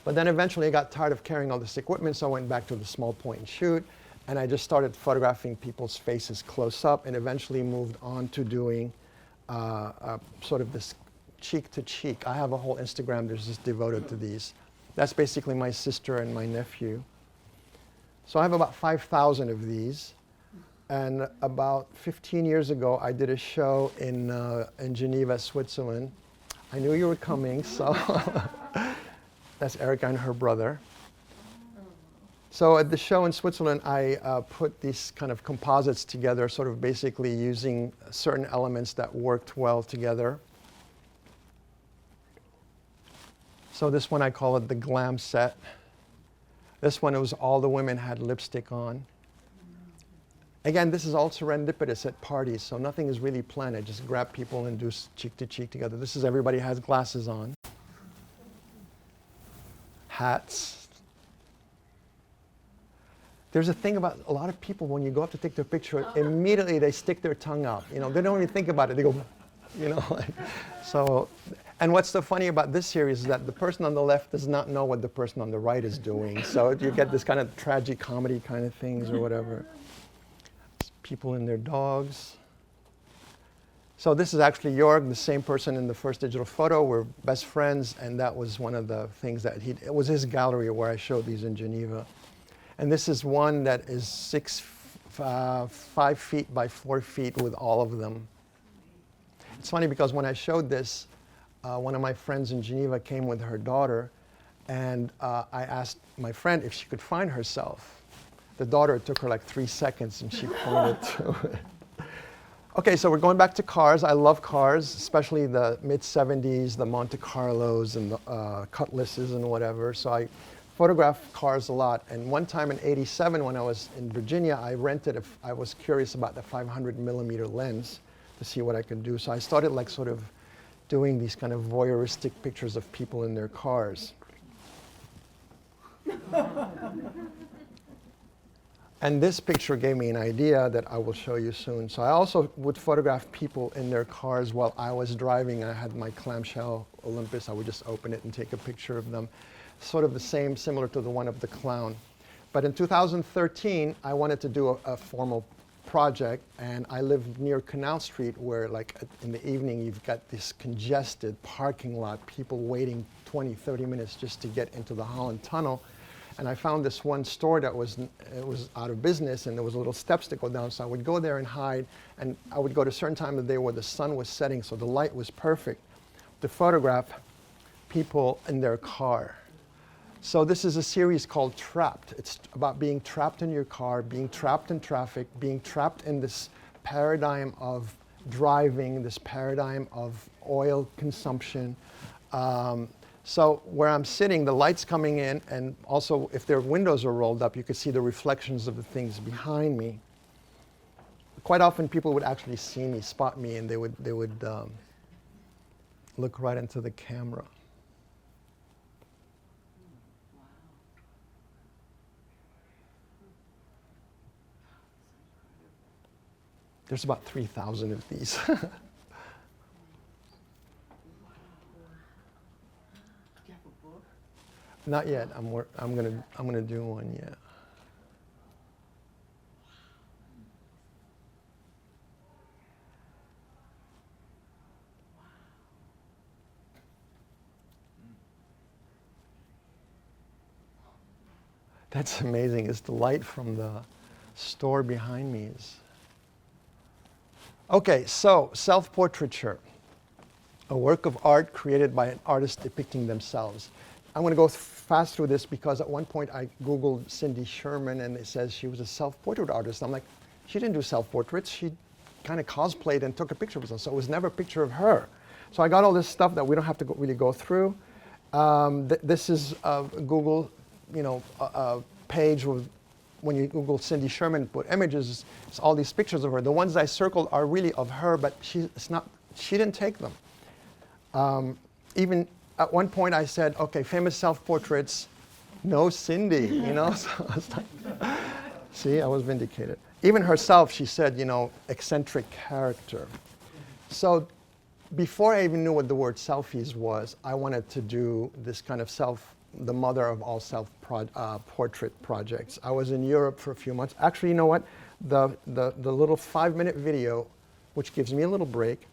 But then eventually I got tired of carrying all this equipment, so I went back to the small point and shoot. And I just started photographing people's faces close up, and eventually moved on to doing sort of this cheek to cheek. I have a whole Instagram that's just devoted to these. That's basically my sister and my nephew. So I have about 5,000 of these. And about 15 years ago, I did a show in Geneva, Switzerland. I knew you were coming, so that's Erica and her brother. So at the show in Switzerland, I put these kind of composites together, sort of basically using certain elements that worked well together. So this one, I call it the glam set. This one, it was all the women had lipstick on. Again, this is all serendipitous at parties, so nothing is really planned. I just grab people and do cheek to cheek together. This is everybody has glasses on. Hats. There's a thing about a lot of people, when you go up to take their picture, immediately they stick their tongue out. You know, they don't even think about it. They go, you know, like, so. And what's so funny about this series is that the person on the left does not know what the person on the right is doing. So you get this kind of tragic comedy kind of things or whatever. People and their dogs. So this is actually Jorg, the same person in the first digital photo. We're best friends, and that was one of the things that it was his gallery where I showed these in Geneva. And this is one that is 5 feet by 4 feet with all of them. It's funny because when I showed this, one of my friends in Geneva came with her daughter, and I asked my friend if she could find herself. The daughter, it took her like 3 seconds, and she pointed to it. Okay, so we're going back to cars. I love cars, especially the mid-'70s, the Monte Carlos and the Cutlasses and whatever. So I photograph cars a lot. And one time in '87, when I was in Virginia, I was curious about the 500 millimeter lens to see what I could do. So I started like sort of doing these kind of voyeuristic pictures of people in their cars. And this picture gave me an idea that I will show you soon. So I also would photograph people in their cars while I was driving. I had my clamshell Olympus. I would just open it and take a picture of them. Sort of the same, similar to the one of the clown. But in 2013, I wanted to do a formal project, and I live near Canal Street, where like in the evening you've got this congested parking lot, people waiting 20, 30 minutes just to get into the Holland Tunnel. And I found this one store that was out of business, and there was little steps to go down. So I would go there and hide, and I would go to a certain time of the day where the sun was setting, so the light was perfect to photograph people in their car. So this is a series called Trapped. It's about being trapped in your car, being trapped in traffic, being trapped in this paradigm of driving, this paradigm of oil consumption. So where I'm sitting, the light's coming in, and also if their windows are rolled up, you could see the reflections of the things behind me. Quite often people would actually see me, spot me, and they would look right into the camera. There's about 3,000 of these. Not yet. I'm gonna do one yet. That's amazing. It's the light from the store behind me. Okay, so self-portraiture, a work of art created by an artist depicting themselves. I'm going to go fast through this because at one point I Googled Cindy Sherman, and it says she was a self-portrait artist. I'm like, she didn't do self-portraits. She kind of cosplayed and took a picture of herself, so it was never a picture of her. So I got all this stuff that we don't have to really go through. This is a Google, a page with, when you Google Cindy Sherman, put images, it's all these pictures of her. The ones I circled are really of her, but she didn't take them. Even at one point I said, okay, famous self-portraits, no Cindy, So I was like, see, I was vindicated. Even herself, she said, eccentric character. So before I even knew what the word selfies was, I wanted to do this kind of the mother of all self-portrait projects. I was in Europe for a few months. Actually, you know what? The little 5-minute video, which gives me a little break,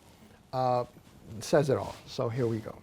says it all. So here we go.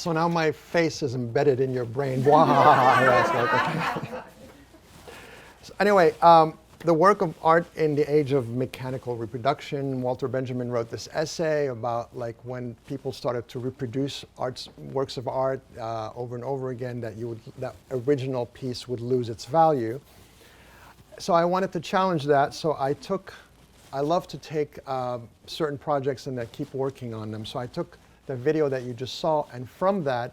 So now my face is embedded in your brain. Yes, okay. So anyway, the work of art in the age of mechanical reproduction. Walter Benjamin wrote this essay about like when people started to reproduce works of art over and over again, that original piece would lose its value. So I wanted to challenge that. So I love to take certain projects and then keep working on them. So I took the video that you just saw, and from that,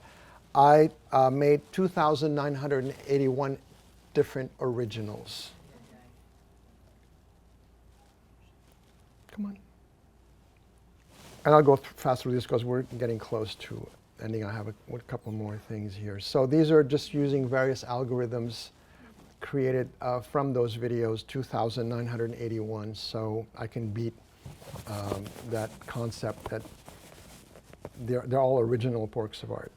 I made 2,981 different originals. Come on. And I'll go fast through this because we're getting close to ending. I have a couple more things here. So these are just using various algorithms created from those videos, 2,981. So I can beat that concept that they're all original works of art.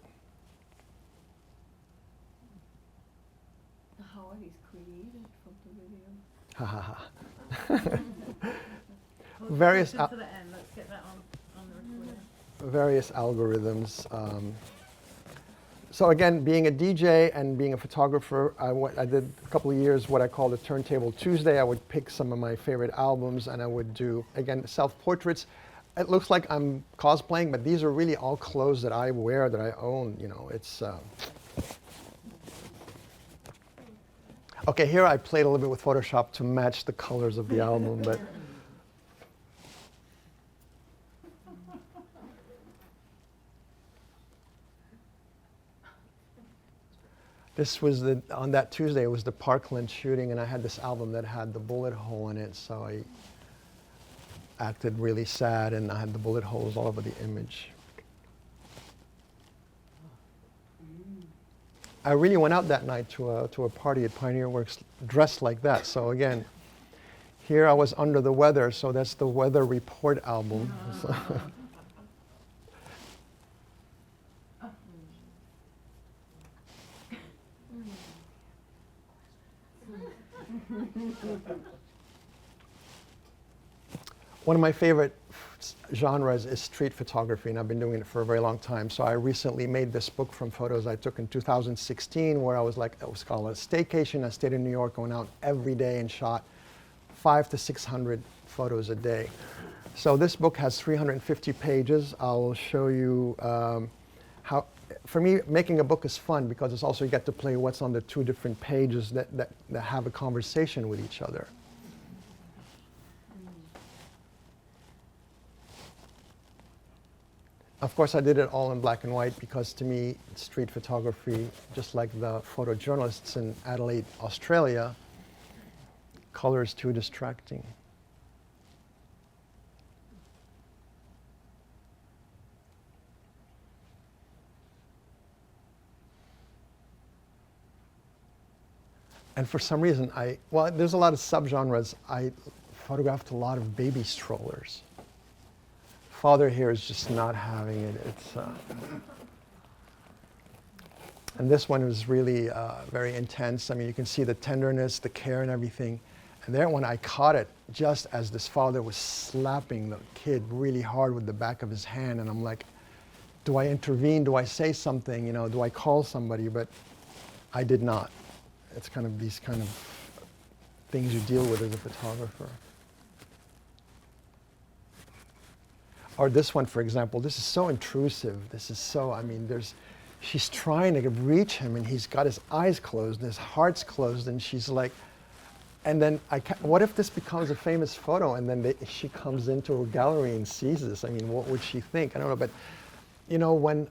How are these created from the video? Ha ha ha. Various to the end. Let's get that on the recorder. Various algorithms. So again, being a DJ and being a photographer, I did a couple of years what I called a Turntable Tuesday. I would pick some of my favorite albums and I would do, again, self-portraits. It looks like I'm cosplaying, but these are really all clothes that I wear, that I own. You know, it's. Okay, here I played a little bit with Photoshop to match the colors of the album, but. This was on that Tuesday, it was the Parkland shooting, and I had this album that had the bullet hole in it, so I acted really sad, and I had the bullet holes all over the image. I really went out that night to a party at Pioneer Works dressed like that. So again, here I was under the weather, so that's the Weather Report album. One of my favorite genres is street photography, and I've been doing it for a very long time. So I recently made this book from photos I took in 2016, where I was like, it was called a staycation. I stayed in New York, going out every day and shot 500 to 600 photos a day. So this book has 350 pages. I'll show you how, for me, making a book is fun because it's also you get to play what's on the two different pages that have a conversation with each other. Of course, I did it all in black and white because to me, street photography, just like the photojournalists in Adelaide, Australia, color is too distracting. And for some reason, well, there's a lot of subgenres. I photographed a lot of baby strollers. Father here is just not having it. And this one was really very intense. I mean, you can see the tenderness, the care and everything. And there when I caught it, just as this father was slapping the kid really hard with the back of his hand, and I'm like, do I intervene? Do I say something? You know, do I call somebody? But I did not. It's kind of these kind of things you deal with as a photographer. Or this one, for example, this is so intrusive. This is so, I mean, she's trying to reach him and he's got his eyes closed and his heart's closed and she's like, and then what if this becomes a famous photo and then she comes into a gallery and sees this? I mean, what would she think? I don't know, but you know, when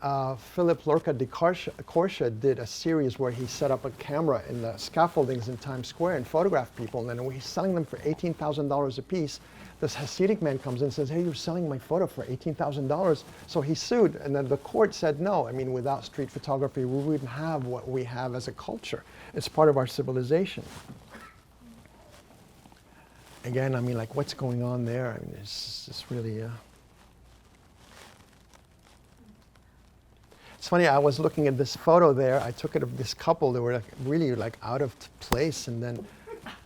Philip Lorca de Corsia did a series where he set up a camera in the scaffoldings in Times Square and photographed people, and then he's selling them for $18,000 a piece, this Hasidic man comes in and says, hey, you're selling my photo for $18,000. So he sued, and then the court said, no, I mean, without street photography, we wouldn't have what we have as a culture. It's part of our civilization. Again, I mean, like, what's going on there? I mean, it's really... It's funny, I was looking at this photo there. I took it of this couple. They were like, really like out of place. And then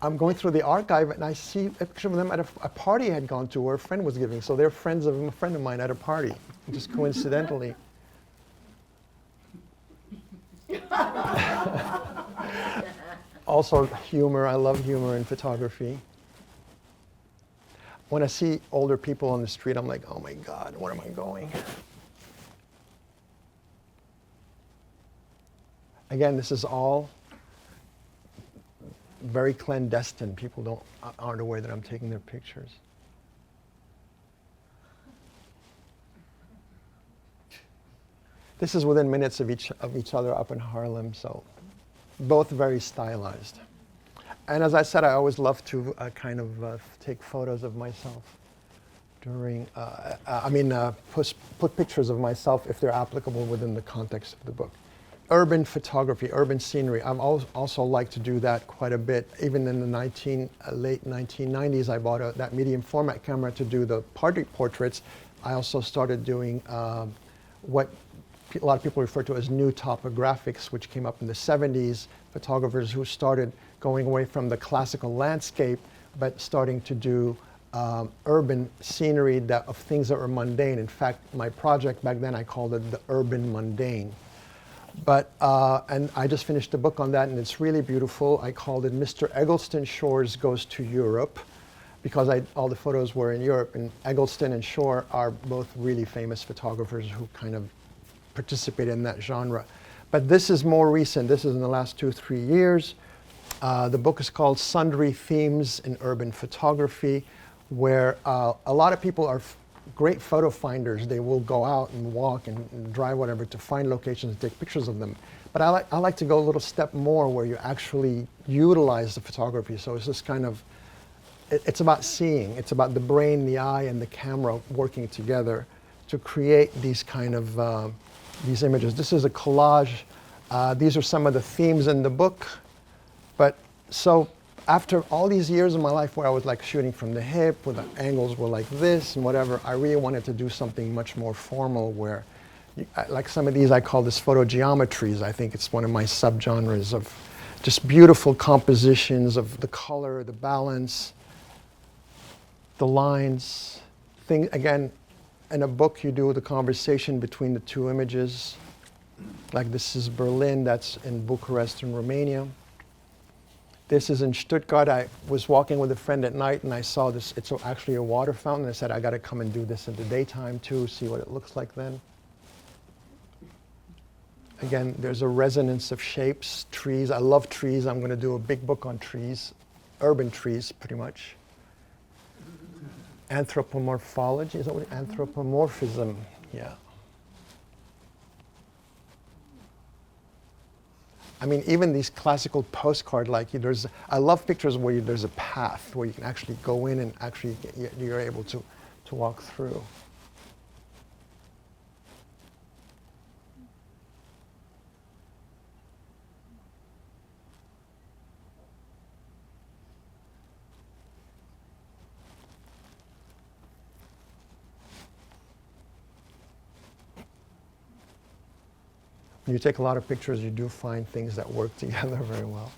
I'm going through the archive and I see a picture of them at a party I had gone to where a friend was giving. So they're friends of a friend of mine at a party, just coincidentally. Also humor, I love humor in photography. When I see older people on the street, I'm like, oh my God, where am I going? Again, this is all very clandestine. People aren't aware that I'm taking their pictures. This is within minutes of each other up in Harlem, so both very stylized. And as I said, I always love to take photos of myself during, put pictures of myself if they're applicable within the context of the book. Urban photography, urban scenery. I've also liked to do that quite a bit. Even in the late 1990s, I bought that medium format camera to do the party portraits. I also started doing what a lot of people refer to as new topographics, which came up in the 70s. Photographers who started going away from the classical landscape, but starting to do urban scenery of things that were mundane. In fact, my project back then, I called it the urban mundane. But, and I just finished a book on that, and it's really beautiful. I called it Mr. Eggleston Shores Goes to Europe, because all the photos were in Europe, and Eggleston and Shore are both really famous photographers who kind of participate in that genre. But this is more recent. This is in the last 2-3 years. The book is called Sundry Themes in Urban Photography, where a lot of people are great photo finders. They will go out and walk and drive whatever to find locations and take pictures of them. But I like to go a little step more where you actually utilize the photography. So it's just kind of, it's about seeing. It's about the brain, the eye, and the camera working together to create these kind of these images. This is a collage. These are some of the themes in the book. But so after all these years of my life where I was like shooting from the hip, where the angles were like this and whatever, I really wanted to do something much more formal where, like some of these, I call this photogeometries. I think it's one of my subgenres of just beautiful compositions of the color, the balance, the lines. Again, in a book you do the conversation between the two images. Like this is Berlin, that's in Bucharest in Romania. This is in Stuttgart. I was walking with a friend at night and I saw this. It's actually a water fountain. I said, I got to come and do this in the daytime too, see what it looks like then. Again, there's a resonance of shapes, trees. I love trees. I'm going to do a big book on trees, urban trees pretty much. Anthropomorphology, is that what anthropomorphism, yeah. I mean, even these classical postcard, like I love pictures where there's a path where you can actually go in and actually you're able to walk through. When you take a lot of pictures, you do find things that work together very well.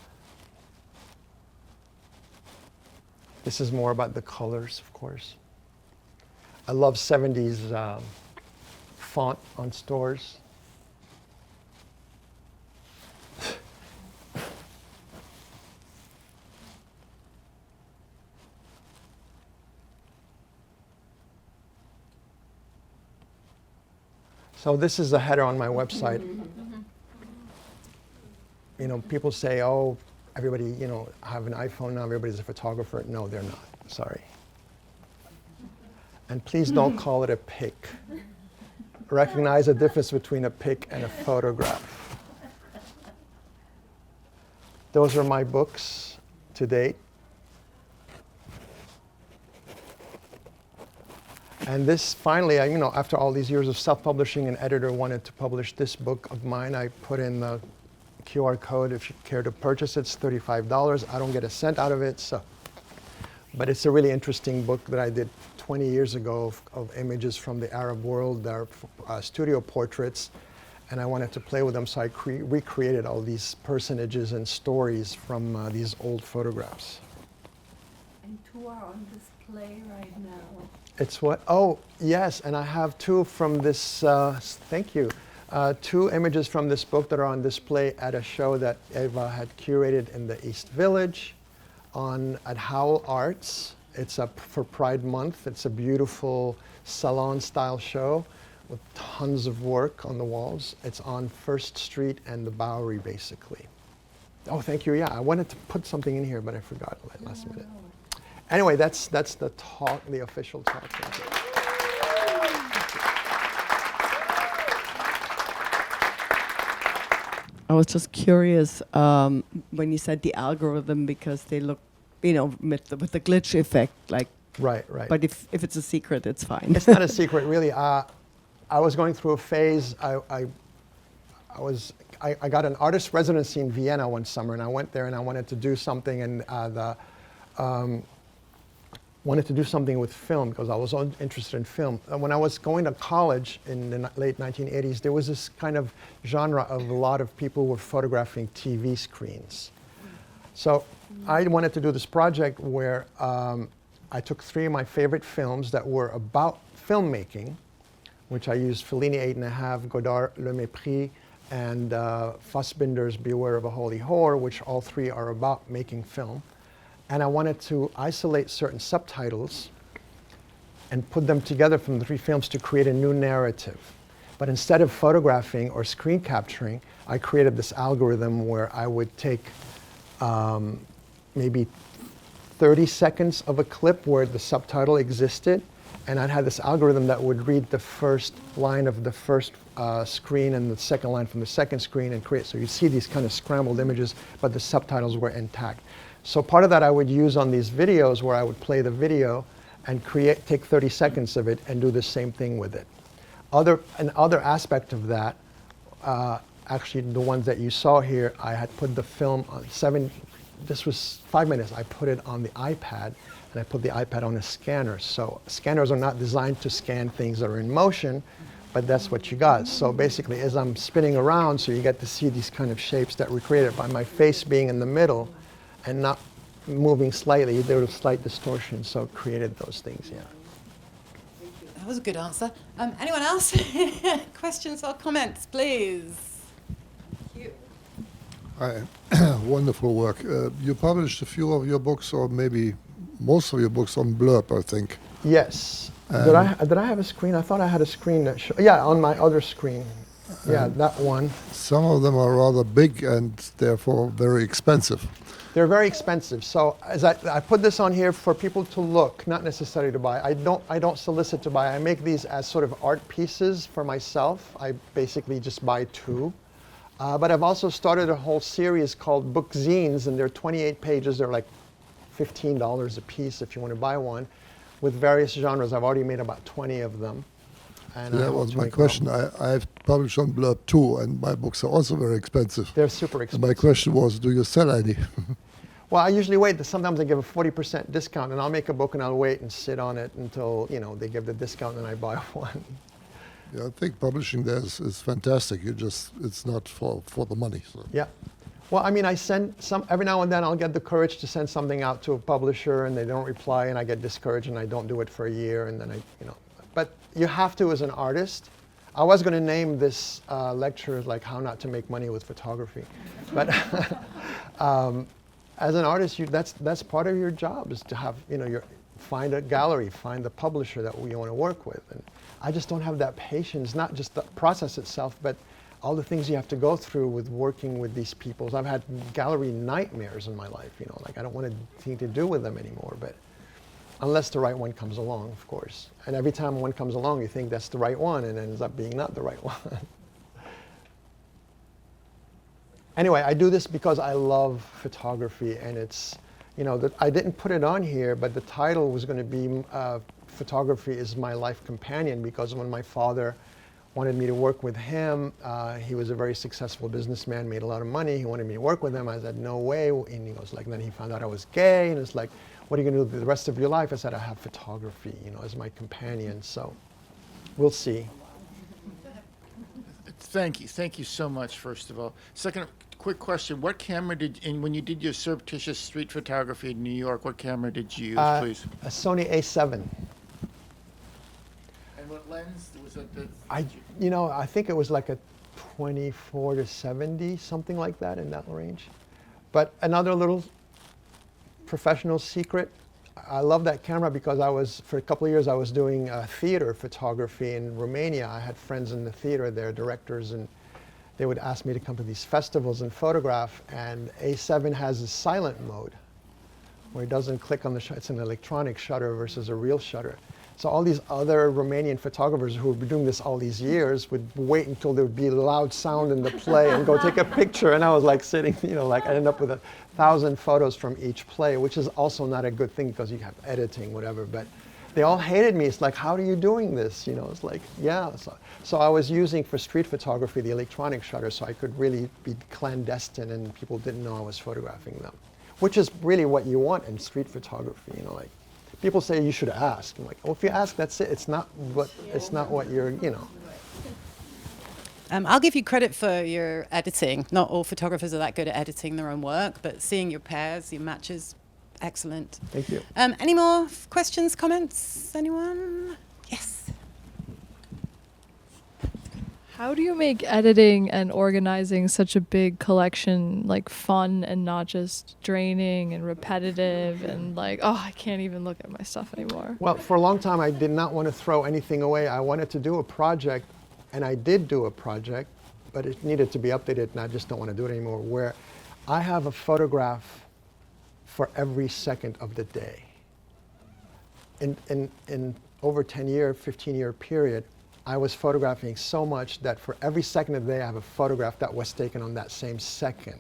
This is more about the colors, of course. I love 70s font on stores. So this is a header on my website. You know, people say, oh, everybody, you know, have an iPhone now, everybody's a photographer. No, they're not, sorry. And please don't call it a pic. Recognize the difference between a pic and a photograph. Those are my books to date. And this finally, you know, after all these years of self-publishing, an editor wanted to publish this book of mine. I put in the QR code if you care to purchase it. It's $35. I don't get a cent out of it. So, but it's a really interesting book that I did 20 years ago of images from the Arab world. They're studio portraits. And I wanted to play with them, so I recreated all these personages and stories from these old photographs. And two are on display right now. It's what? Oh, yes, and I have two from this, thank you. Two images from this book that are on display at a show that Eva had curated in the East Village at Howell Arts. It's up for Pride Month. It's a beautiful salon-style show with tons of work on the walls. It's on First Street and the Bowery, basically. Oh, thank you. Yeah, I wanted to put something in here, but I forgot last minute. Anyway, that's the talk, the official talk. I was just curious when you said the algorithm, because they look, with the glitch effect, like. Right. But if it's a secret, it's fine. It's not a secret, really. I was going through a phase. I got an artist residency in Vienna one summer, and I went there and I wanted to do something, and wanted to do something with film because I was interested in film. When I was going to college in the late 1980s, there was this kind of genre of a lot of people were photographing TV screens. So I wanted to do this project where I took 3 of my favorite films that were about filmmaking, which I used Fellini 8½, Godard Le Mépris, and Fassbinder's Beware of a Holy Whore, which all 3 are about making film. And I wanted to isolate certain subtitles and put them together from the 3 films to create a new narrative. But instead of photographing or screen capturing, I created this algorithm where I would take maybe 30 seconds of a clip where the subtitle existed, and I'd have this algorithm that would read the first line of the first screen and the second line from the second screen and create. So you see these kind of scrambled images, but the subtitles were intact. So part of that I would use on these videos where I would play the video and take 30 seconds of it and do the same thing with it. Another aspect of that, actually the ones that you saw here, I had put the film on this was 5 minutes. I put it on the iPad, and I put the iPad on a scanner. So scanners are not designed to scan things that are in motion, but that's what you got. So basically, as I'm spinning around, so you get to see these kind of shapes that were created by my face being in the middle and not moving slightly. There was slight distortion, so it created those things, yeah. That was a good answer. Anyone else? Questions or comments, please? Thank you. Hi. Wonderful work. You published a few of your books, or maybe most of your books, on Blurb, I think. Yes. Did I have a screen? I thought I had a screen that yeah, on my other screen. Yeah, that one. Some of them are rather big and therefore very expensive. They're very expensive. So as I put this on here for people to look, not necessarily to buy. I don't solicit to buy. I make these as sort of art pieces for myself. I basically just buy 2. But I've also started a whole series called Book Zines, and they're 28 pages. They're like $15 a piece if you want to buy one, with various genres. I've already made about 20 of them. And that was my question. I've published on Blurb too, and my books are also very expensive. They're super expensive. And my question was, do you sell any? Well, I usually wait. Sometimes I give a 40% discount, and I'll make a book and I'll wait and sit on it until they give the discount and I buy one. Yeah, I think publishing there is fantastic. It's not for the money. So. Yeah. Well, I mean, I send some, every now and then I'll get the courage to send something out to a publisher and they don't reply and I get discouraged and I don't do it for a year and then but you have to as an artist. I was going to name this lecture like how not to make money with photography. But as an artist, that's part of your job is to have, find a gallery, find the publisher that you want to work with. And I just don't have that patience, not just the process itself, but all the things you have to go through with working with these people. I've had gallery nightmares in my life, like I don't want anything to do with them anymore, but unless the right one comes along, of course. And every time one comes along, you think that's the right one, and it ends up being not the right one. Anyway, I do this because I love photography, and it's, I didn't put it on here, but the title was going to be Photography is My Life Companion, because when my father wanted me to work with him, he was a very successful businessman, made a lot of money, he wanted me to work with him. I said, no way, and he goes like, and then he found out I was gay, and it's like, what are you going to do the rest of your life? I said, I have photography, as my companion, so we'll see. Thank you so much, first of all. Second, quick question, what camera when you did your surreptitious street photography in New York, what camera did you use, please? A Sony A7. And what lens was it? I think it was like a 24 to 70, something like that, in that range. But another little professional secret, I love that camera because for a couple of years, I was doing theater photography in Romania. I had friends in the theater there, directors, and they would ask me to come to these festivals and photograph. And A7 has a silent mode where it doesn't click on the shutter. It's an electronic shutter versus a real shutter. So all these other Romanian photographers who would be doing this all these years would wait until there would be loud sound in the play and go take a picture. And I was like sitting, like I ended up with 1,000 photos from each play, which is also not a good thing because you have editing, whatever. But they all hated me. It's like, how are you doing this? It's like, yeah. So I was using for street photography the electronic shutter so I could really be clandestine and people didn't know I was photographing them, which is really what you want in street photography, like. People say you should ask. I'm like, well, if you ask, that's it. It's not what you're. I'll give you credit for your editing. Not all photographers are that good at editing their own work, but seeing your pairs, your matches, excellent. Thank you. Any more questions, comments? Anyone? Yes. How do you make editing and organizing such a big collection like fun and not just draining and repetitive and like, oh, I can't even look at my stuff anymore? Well, for a long time, I did not want to throw anything away. I wanted to do a project, and I did do a project, but it needed to be updated, and I just don't want to do it anymore, where I have a photograph for every second of the day. In over 10-year, 15-year period, I was photographing so much that for every second of the day, I have a photograph that was taken on that same second.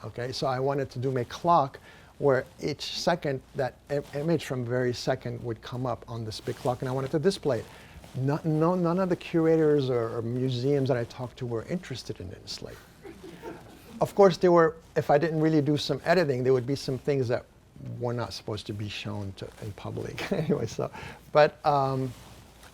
Okay, so I wanted to do my clock where each second, that image from very second would come up on this big clock, and I wanted to display it. None of the curators or museums that I talked to were interested in it. It's like, of course, if I didn't really do some editing, there would be some things that were not supposed to be shown in public. Anyway,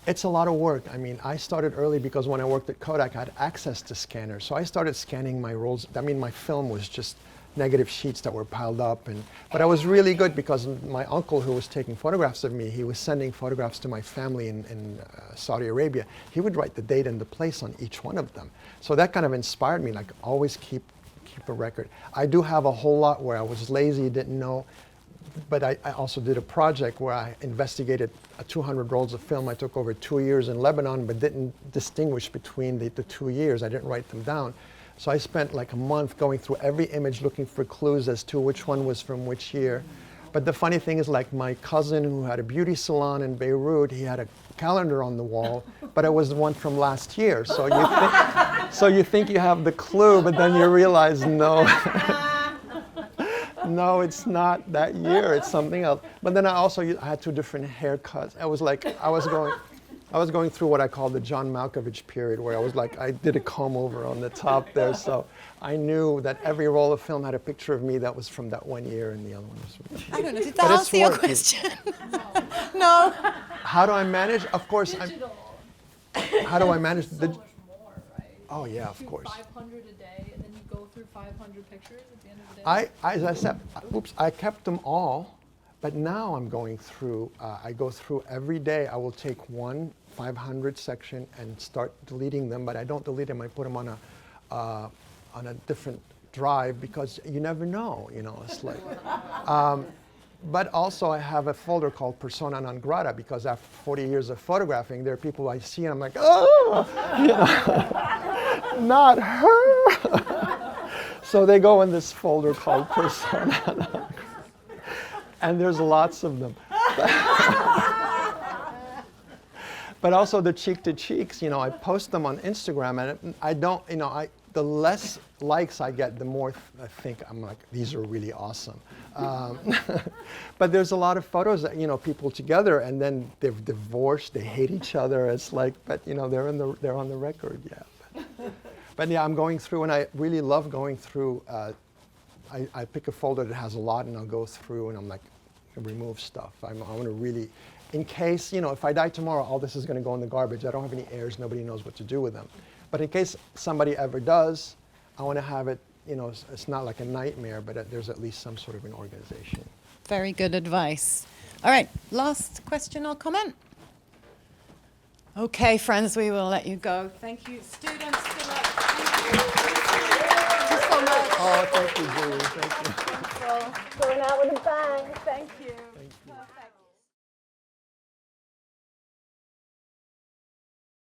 it's a lot of work. I mean, I started early because when I worked at Kodak, I had access to scanners. So I started scanning my rolls. I mean, my film was just negative sheets that were piled up. But I was really good because my uncle, who was taking photographs of me, he was sending photographs to my family in Saudi Arabia. He would write the date and the place on each one of them. So that kind of inspired me, like always keep a record. I do have a whole lot where I was lazy, didn't know. But I also did a project where I investigated 200 rolls of film. I took over 2 years in Lebanon, but didn't distinguish between the 2 years. I didn't write them down. So I spent like a month going through every image looking for clues as to which one was from which year. But the funny thing is, like my cousin who had a beauty salon in Beirut, he had a calendar on the wall, but it was the one from last year. So you think you have the clue, but then you realize no. No, it's not that year. It's something else. But then I had 2 different haircuts. I was going through what I call the John Malkovich period, where I did a comb over on the top there. So I knew that every roll of film had a picture of me that was from that one year, and the other one was from I don't know. Did that answer your question? No. How do I manage? Of course, how do I manage So the? much more, right? Oh yeah, of Shoot course. 500 a day, and then you go through 500 pictures at the end of the day. As I said, I kept them all, but now I'm going through, I go through every day. I will take one 500 section and start deleting them, but I don't delete them. I put them on a different drive because you never know, it's like. But also I have a folder called Persona Non Grata because after 40 years of photographing, there are people I see and I'm like, oh, not her. So they go in this folder called Persona Non Grata. And there's lots of them. But also the cheek to cheeks, I post them on Instagram and I don't, the less likes I get, the more I think I'm like, these are really awesome. But there's a lot of photos that, people together and then they've divorced, they hate each other. It's like, but they're on the record, yeah. But yeah, I'm going through and I really love going through. I pick a folder that has a lot and I'll go through and I'm like, remove stuff. I want to really, in case, if I die tomorrow, all this is going to go in the garbage. I don't have any heirs. Nobody knows what to do with them. But in case somebody ever does, I want to have it, it's not like a nightmare, but there's at least some sort of an organization. Very good advice. All right, last question or comment? Okay, friends, we will let you go. Thank you, students. Good luck. Oh, thank you, Julie. Thank you. Going out with a bang. Thank you.